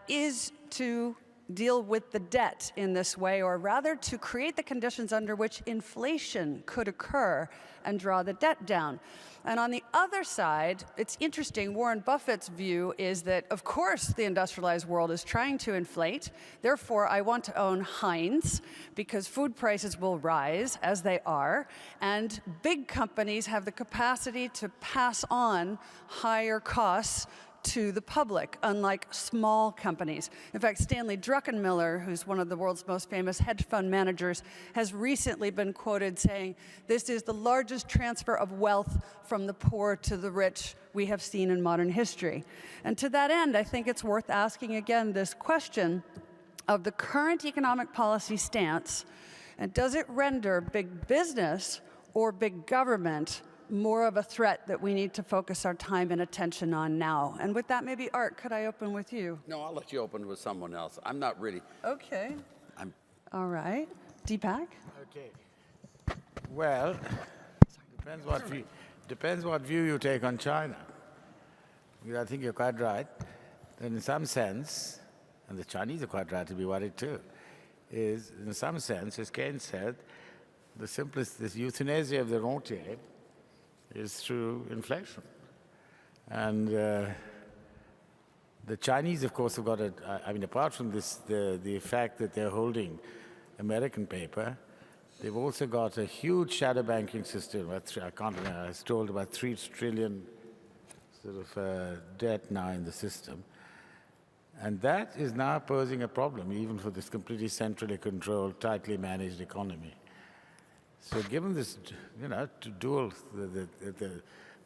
is to deal with the debt in this way, or rather to create the conditions under which inflation could occur and draw the debt down. And on the other side, it's interesting, Warren Buffett's view is that, of course, the industrialized world is trying to inflate. Therefore, I want to own Heinz because food prices will rise, as they are, and big companies have the capacity to pass on higher costs to the public, unlike small companies. In fact, Stanley Druckenmiller, who's one of the world's most famous hedge fund managers, has recently been quoted saying, "This is the largest transfer of wealth from the poor to the rich we have seen in modern history." And to that end, I think it's worth asking again this question of the current economic policy stance, and does it render big business or big government more of a threat that we need to focus our time and attention on now? And with that, maybe Art, could I open with you? No, I'll let you open with someone else. I'm not really. Okay. I'm. All right. Deepak? Okay. Well, depends what view you take on China. Because I think you're quite right. And in some sense, and the Chinese are quite right to be worried too, is in some sense, as Keynes said, the simplest, this euthanasia of the rentier is through inflation. And the Chinese, of course, have got I mean, apart from this, the fact that they're holding American paper, they've also got a huge shadow banking system. I can't remember, I was told about 3 trillion sort of debt now in the system. And that is now posing a problem, even for this completely centrally controlled, tightly managed economy. So given this, to dual, the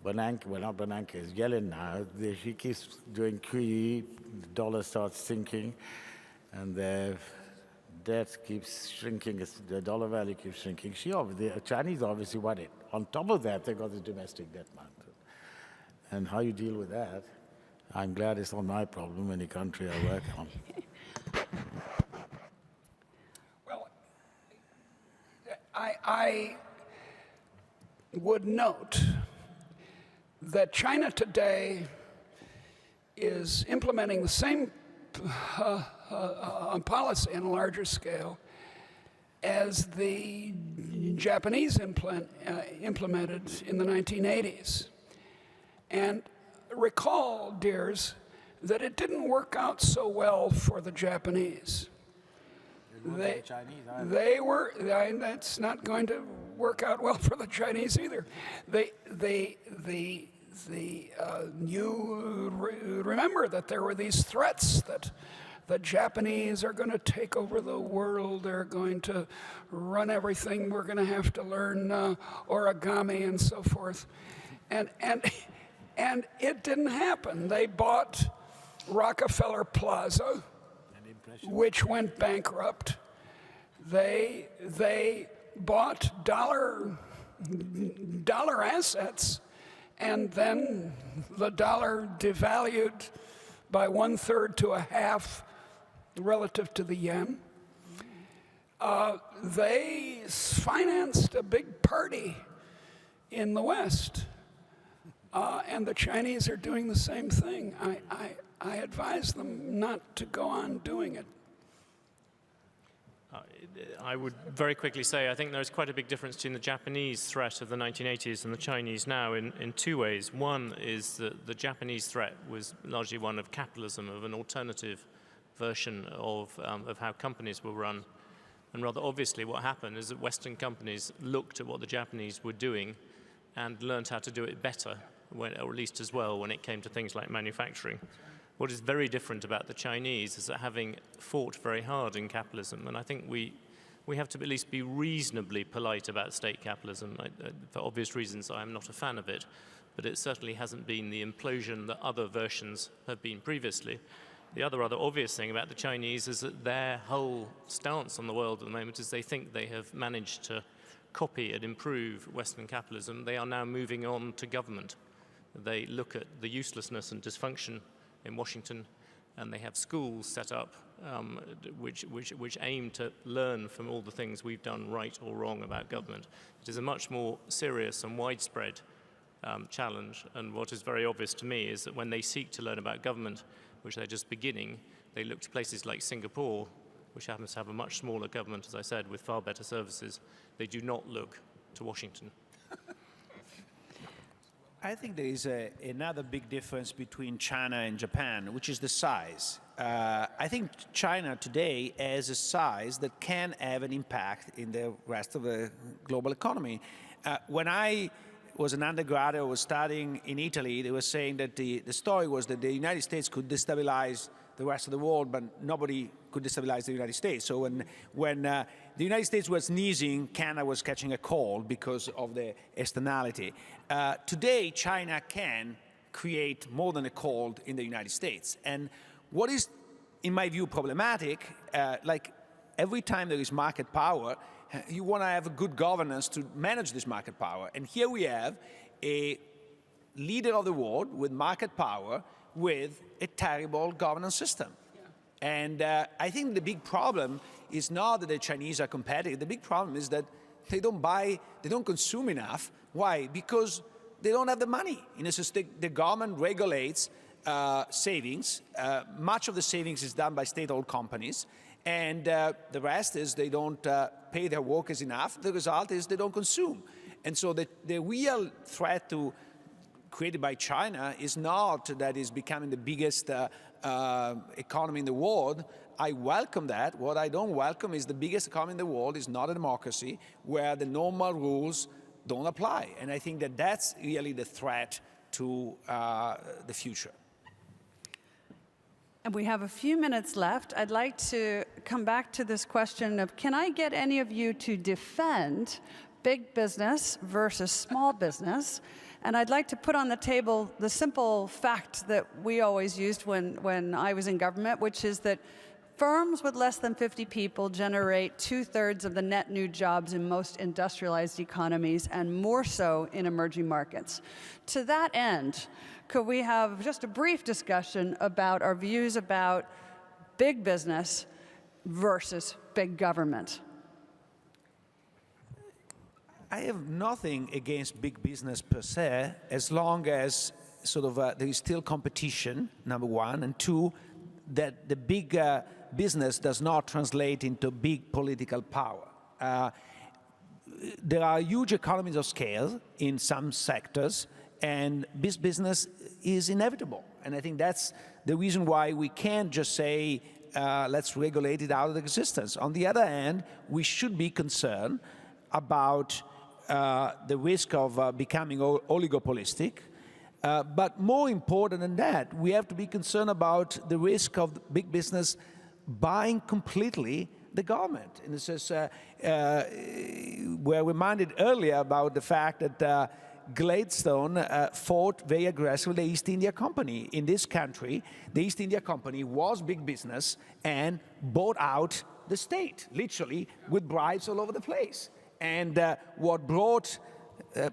Bernanke, well, not Bernanke, it's Yellen now, he keeps doing QE, the dollar starts sinking, and their debt keeps shrinking, the dollar value keeps shrinking. The Chinese obviously want it. On top of that, they've got the domestic debt mountain. And how you deal with that, I'm glad it's not my problem, any country I work on. would note that China today is implementing the same policy on a larger scale as the Japanese implemented in the 1980s. And recall, dears, that it didn't work out so well for the Japanese. That's not going to work out well for the Chinese either. You remember that there were these threats that the Japanese are going to take over the world, they're going to run everything, we're going to have to learn origami and so forth. And it didn't happen. They bought Rockefeller Plaza, which went bankrupt. They bought dollar assets, and then the dollar devalued by 1/3 to 1/2 relative to the yen. They financed a big party in the West, and the Chinese are doing the same thing. I advise them not to go on doing it. I would very quickly say I think there's quite a big difference between the Japanese threat of the 1980s and the Chinese now in two ways. One is that the Japanese threat was largely one of capitalism, of an alternative version of how companies were run. And rather obviously what happened is that Western companies looked at what the Japanese were doing and learned how to do it better, or at least as well, when it came to things like manufacturing. What is very different about the Chinese is that having fought very hard in capitalism, and I think we have to at least be reasonably polite about state capitalism. For obvious reasons, I am not a fan of it, but it certainly hasn't been the implosion that other versions have been previously. The other rather obvious thing about the Chinese is that their whole stance on the world at the moment is they think they have managed to copy and improve Western capitalism. They are now moving on to government. They look at the uselessness and dysfunction in Washington, and they have schools set up which aim to learn from all the things we've done right or wrong about government. It is a much more serious and widespread challenge, and what is very obvious to me is that when they seek to learn about government, which they're just beginning, they look to places like Singapore, which happens to have a much smaller government, as I said, with far better services. They do not look to Washington. I think there is another big difference between China and Japan, which is the size. I think China today has a size that can have an impact in the rest of the global economy. When I was an undergraduate, I was studying in Italy, they were saying that the story was that the United States could destabilize the rest of the world, but nobody could destabilize the United States. So when the United States was sneezing, Canada was catching a cold because of the externality. Today, China can create more than a cold in the United States. And what is, in my view, problematic, like every time there is market power, you want to have a good governance to manage this market power. And here we have a leader of the world with market power with a terrible governance system. Yeah. And I think the big problem is not that the Chinese are competitive. The big problem is that they don't consume enough. Why? Because they don't have the money. In a sense, the government regulates savings. Much of the savings is done by state-owned companies. And the rest is they don't pay their workers enough. The result is they don't consume. And so the real threat created by China is not that it's becoming the biggest economy in the world. I welcome that. What I don't welcome is the biggest economy in the world is not a democracy where the normal rules don't apply. And I think that that's really the threat to the future. And we have a few minutes left. I'd like to come back to this question of, can I get any of you to defend big business versus small business? And I'd like to put on the table the simple fact that we always used when I was in government, which is that firms with less than 50 people generate 2/3 of the net new jobs in most industrialized economies, and more so in emerging markets. To that end, could we have just a brief discussion about our views about big business versus big government? I have nothing against big business per se, as long as sort of there is still competition, number one, and two, that the big business does not translate into big political power. There are huge economies of scale in some sectors, and this business is inevitable. And I think that's the reason why we can't just say, let's regulate it out of existence. On the other hand, we should be concerned about the risk of becoming oligopolistic. But more important than that, we have to be concerned about the risk of big business buying completely the government. And this is, we're reminded earlier about the fact that Gladstone fought very aggressively the East India Company. In this country, the East India Company was big business and bought out the state, literally, with bribes all over the place. And what brought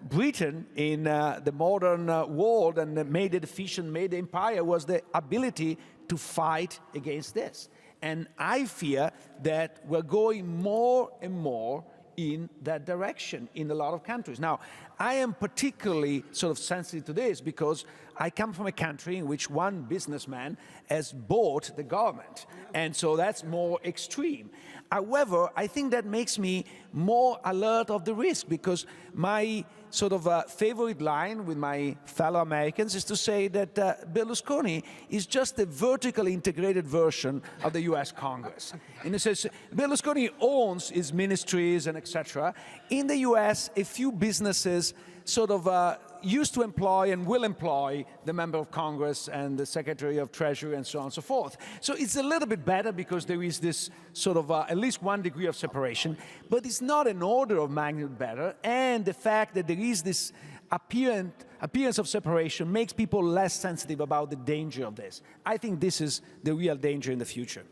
Britain in the modern world and made it efficient, made the empire, was the ability to fight against this. And I fear that we're going more and more in that direction in a lot of countries. Now, I am particularly sort of sensitive to this because I come from a country in which one businessman has bought the government, and so that's more extreme. However, I think that makes me more alert of the risk, because my sort of favorite line with my fellow Americans is to say that Berlusconi is just a vertically integrated version of the US Congress. In a sense, Berlusconi owns his ministries and etc. In the US, a few businesses sort of used to employ and will employ the member of Congress and the Secretary of Treasury and so on and so forth. So it's a little bit better because there is this sort of at least one degree of separation, but it's not an order of magnitude better. And the fact that there is this appearance of separation makes people less sensitive about the danger of this. I think this is the real danger in the future.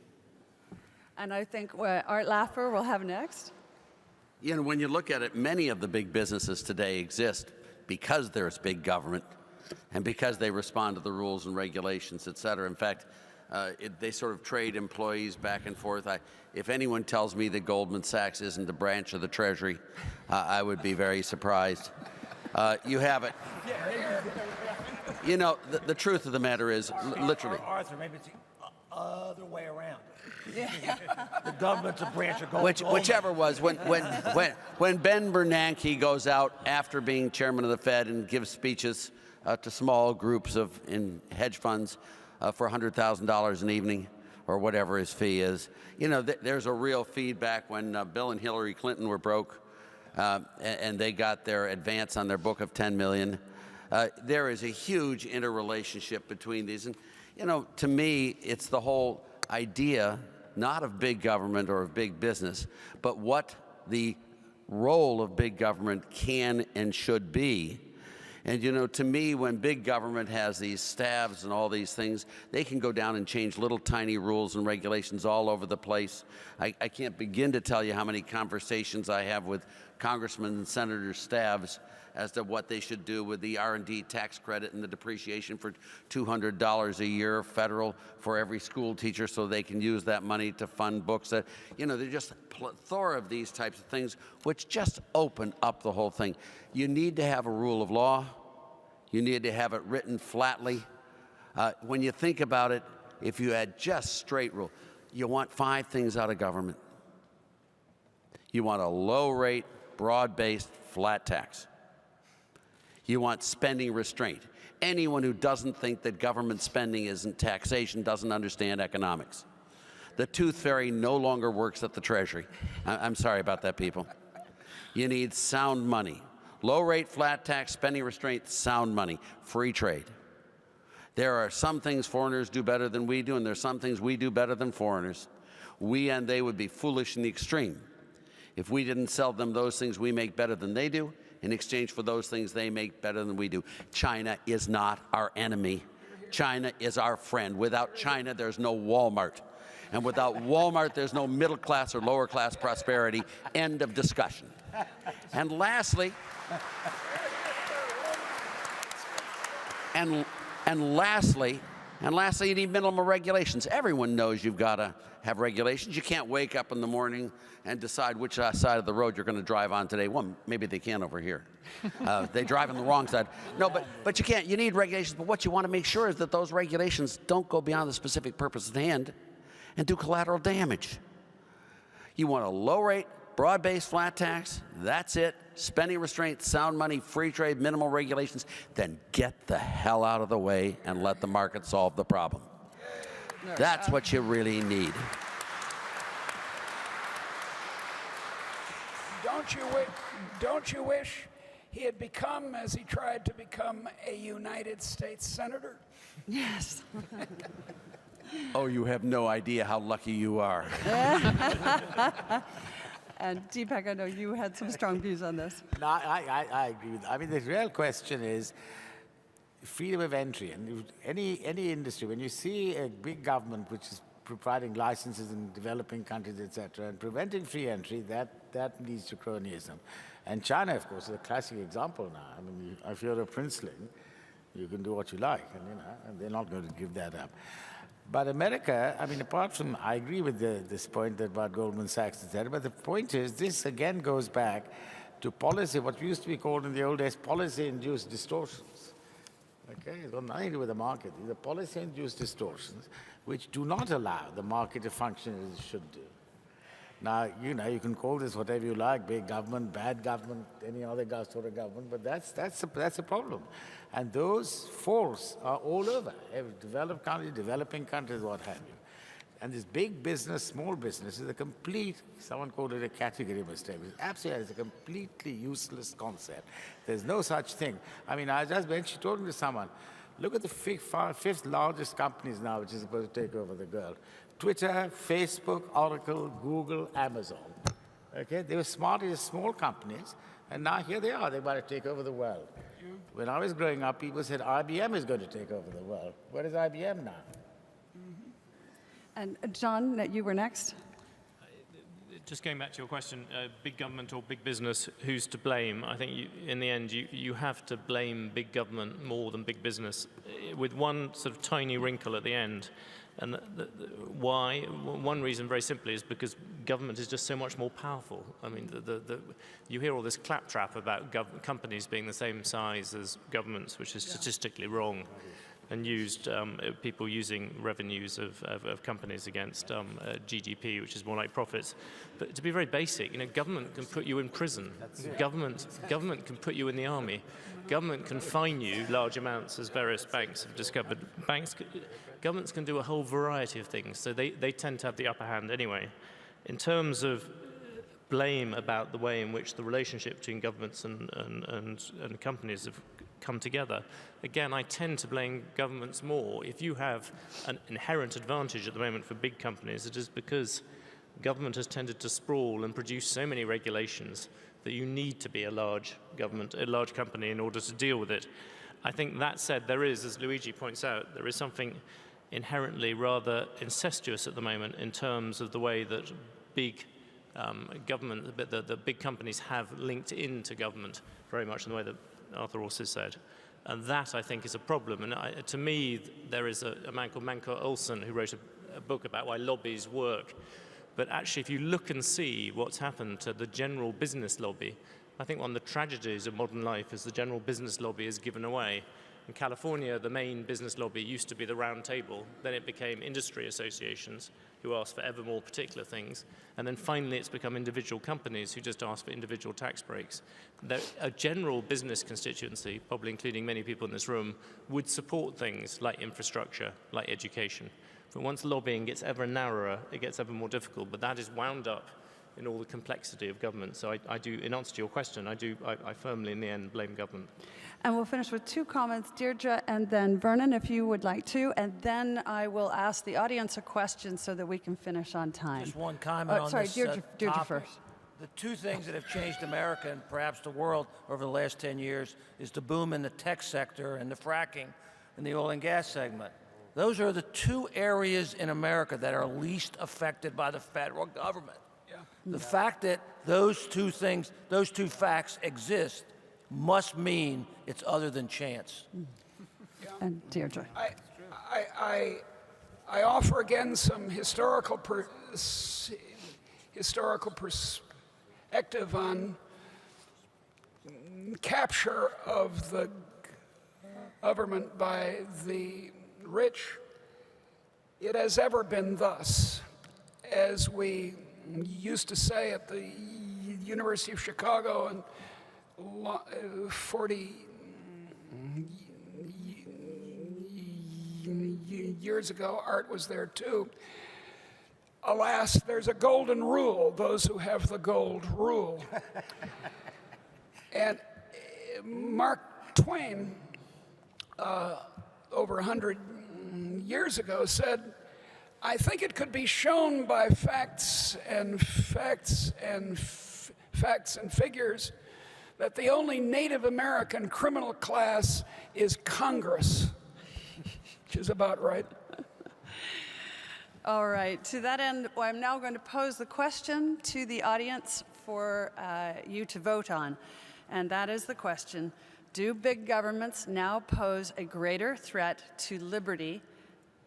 And I think Art Laffer will have next. You know, when you look at it, many of the big businesses today exist because there's big government and because they respond to the rules and regulations, et cetera. In fact, they sort of trade employees back and forth. If anyone tells me that Goldman Sachs isn't a branch of the Treasury, I would be very surprised. You have it. You know, the truth of the matter is, literally. Arthur, maybe it's the other way around. The government's a branch of Goldman. Whichever was, when Ben Bernanke goes out after being chairman of the Fed and gives speeches to small groups in hedge funds for $100,000 an evening or whatever his fee is, you know, there's a real feedback. When Bill and Hillary Clinton were broke and they got their advance on their book of $10 million, there is a huge interrelationship between these. And, you know, to me, it's the whole idea not of big government or of big business, but what the role of big government can and should be. And, you know, to me, when big government has these staffs and all these things, they can go down and change little tiny rules and regulations all over the place. I can't begin to tell you how many conversations I have with congressmen and senators' staffs as to what they should do with the R&D tax credit and the depreciation for $200 a year federal for every school teacher, so they can use that money to fund books. That, you know, they're just a plethora of these types of things which just open up the whole thing. You need to have a rule of law. You need to have it written flatly. When you think about it, if you had just straight rule, you want 5 things out of government. You want a low-rate, broad-based, flat tax. You want spending restraint. Anyone who doesn't think that government spending isn't taxation doesn't understand economics. The tooth fairy no longer works at the Treasury. I'm sorry about that, people. You need sound money. Low rate, flat tax, spending restraint, sound money, free trade. There are some things foreigners do better than we do, and there's some things we do better than foreigners. We and they would be foolish in the extreme if we didn't sell them those things we make better than they do in exchange for those things they make better than we do. China is not our enemy. China is our friend. Without China, there's no Walmart. And without Walmart, there's no middle class or lower class prosperity. End of discussion. And lastly, And lastly, you need minimal regulations. Everyone knows you've got to have regulations. You can't wake up in the morning and decide which side of the road you're going to drive on today. Well, maybe they can over here. They drive on the wrong side. No, but you can't. You need regulations. But what you want to make sure is that those regulations don't go beyond the specific purpose at hand and do collateral damage. You want a low-rate, broad-based flat tax. That's it. Spending restraint, sound money, free trade, minimal regulations. Then get the hell out of the way and let the market solve the problem. That's what you really need. Don't you wish he had become, as he tried to become, a United States Senator? Yes. Oh, you have no idea how lucky you are. And Deepak, I know you had some strong views on this. No, I agree with that. I mean, the real question is freedom of entry. And any industry, when you see a big government which is providing licenses in developing countries, etc., and preventing free entry, that leads to cronyism. And China, of course, is a classic example now. I mean, if you're a princeling, you can do what you like, and they're not going to give that up. But America, I mean, apart from, I agree with this point about Goldman Sachs, etc., but the point is, this again goes back to policy, what used to be called in the old days policy-induced distortions. Okay, it's got nothing to do with the market. These are policy-induced distortions which do not allow the market to function as it should do. Now, you can call this whatever you like, big government, bad government, any other sort of government, but that's a problem. And those faults are all over, every developed country, developing countries, what have you. And this big business, small business is a complete, someone called it a category mistake. It's absolutely, it's a completely useless concept. There's no such thing. I mean, I just mentioned, talking to someone, look at the fifth largest companies now which is supposed to take over the world. Twitter, Facebook, Oracle, Google, Amazon. Okay, they were started as small companies, and now here they are. They're about to take over the world. When I was growing up, people said IBM is going to take over the world. Where is IBM now? And John, you were next. Just going back to your question, big government or big business, who's to blame? I think in the end, you have to blame big government more than big business, with one sort of tiny wrinkle at the end. And why? One reason, very simply, is because government is just so much more powerful. I mean, you hear all this claptrap about companies being the same size as governments, which is statistically wrong, and used people using revenues of companies against GDP, which is more like profits. But to be very basic, government can put you in prison. Government can put you in the army. Government can fine you large amounts, as various banks have discovered. Governments can do a whole variety of things, so they tend to have the upper hand anyway. In terms of blame about the way in which the relationship between governments and companies have come together, again, I tend to blame governments more. If you have an inherent advantage at the moment for big companies, it is because government has tended to sprawl and produce so many regulations that you need to be a large company in order to deal with it. I think that said, there is, as Luigi points out, there is something inherently rather incestuous at the moment in terms of the way that big government, the big companies have linked into government very much in the way that Arthur also said. And that, I think, is a problem. And to me, there is a man called Manco Olson who wrote a book about why lobbies work. But actually, if you look and see what's happened to the general business lobby, I think one of the tragedies of modern life is the general business lobby is given away. In California, the main business lobby used to be the round table. Then it became industry associations who asked for ever more particular things. And then finally, it's become individual companies who just ask for individual tax breaks. A general business constituency, probably including many people in this room, would support things like infrastructure, like education. But once lobbying gets ever narrower, it gets ever more difficult. But that is wound up in all the complexity of government. So I do, in answer to your question, I firmly, in the end, blame government. And we'll finish with two comments, Deirdre and then Vernon, if you would like to. And then I will ask the audience a question so that we can finish on time. Just one comment on this Deirdre topic. first. The two things that have changed America and perhaps the world over the last 10 years is the boom in the tech sector and the fracking in the oil and gas segment. Those are the two areas in America that are least affected by the federal government. The fact that those two facts exist must mean it's other than chance. And Deirdre. I offer again some historical perspective on capture of the government by the rich. It has ever been thus. As we used to say at the University of Chicago and 40 years ago, Art was there too. Alas, there's a golden rule. Those who have the gold rule. And Mark Twain, over 100 years ago, said, I think it could be shown by facts and figures that the only Native American criminal class is Congress, which is about right. All right, to that end, I'm now going to pose the question to the audience for you to vote on. And that is the question, do big governments now pose a greater threat to liberty?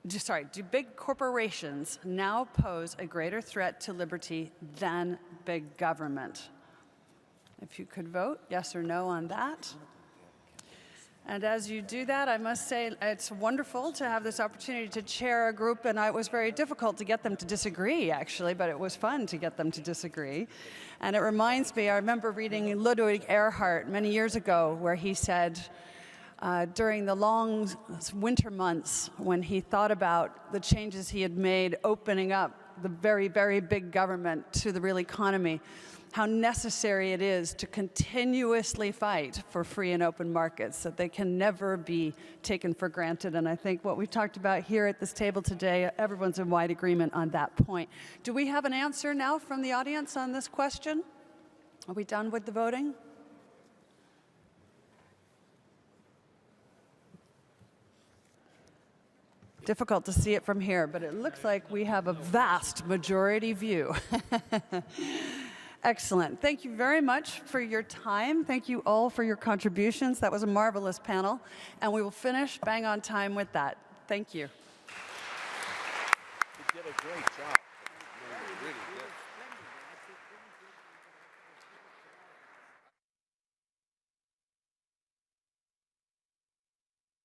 Do big corporations now pose a greater threat to liberty than big government? If you could vote yes or no on that. And as you do that, I must say it's wonderful to have this opportunity to chair a group, and it was very difficult to get them to disagree, actually, but it was fun to get them to disagree. And it reminds me, I remember reading Ludwig Erhard many years ago, where he said, during the long winter months, when he thought about the changes he had made, opening up the very, very big government to the real economy, how necessary it is to continuously fight for free and open markets, that they can never be taken for granted. And I think what we've talked about here at this table today, everyone's in wide agreement on that point. Do we have an answer now from the audience on this question? Are we done with the voting? Difficult to see it from here, but it looks like we have a vast majority view. Excellent. Thank you very much for your time. Thank you all for your contributions. That was a marvelous panel, and we will finish bang on time with that. Thank you. You did a great job. Really, really good.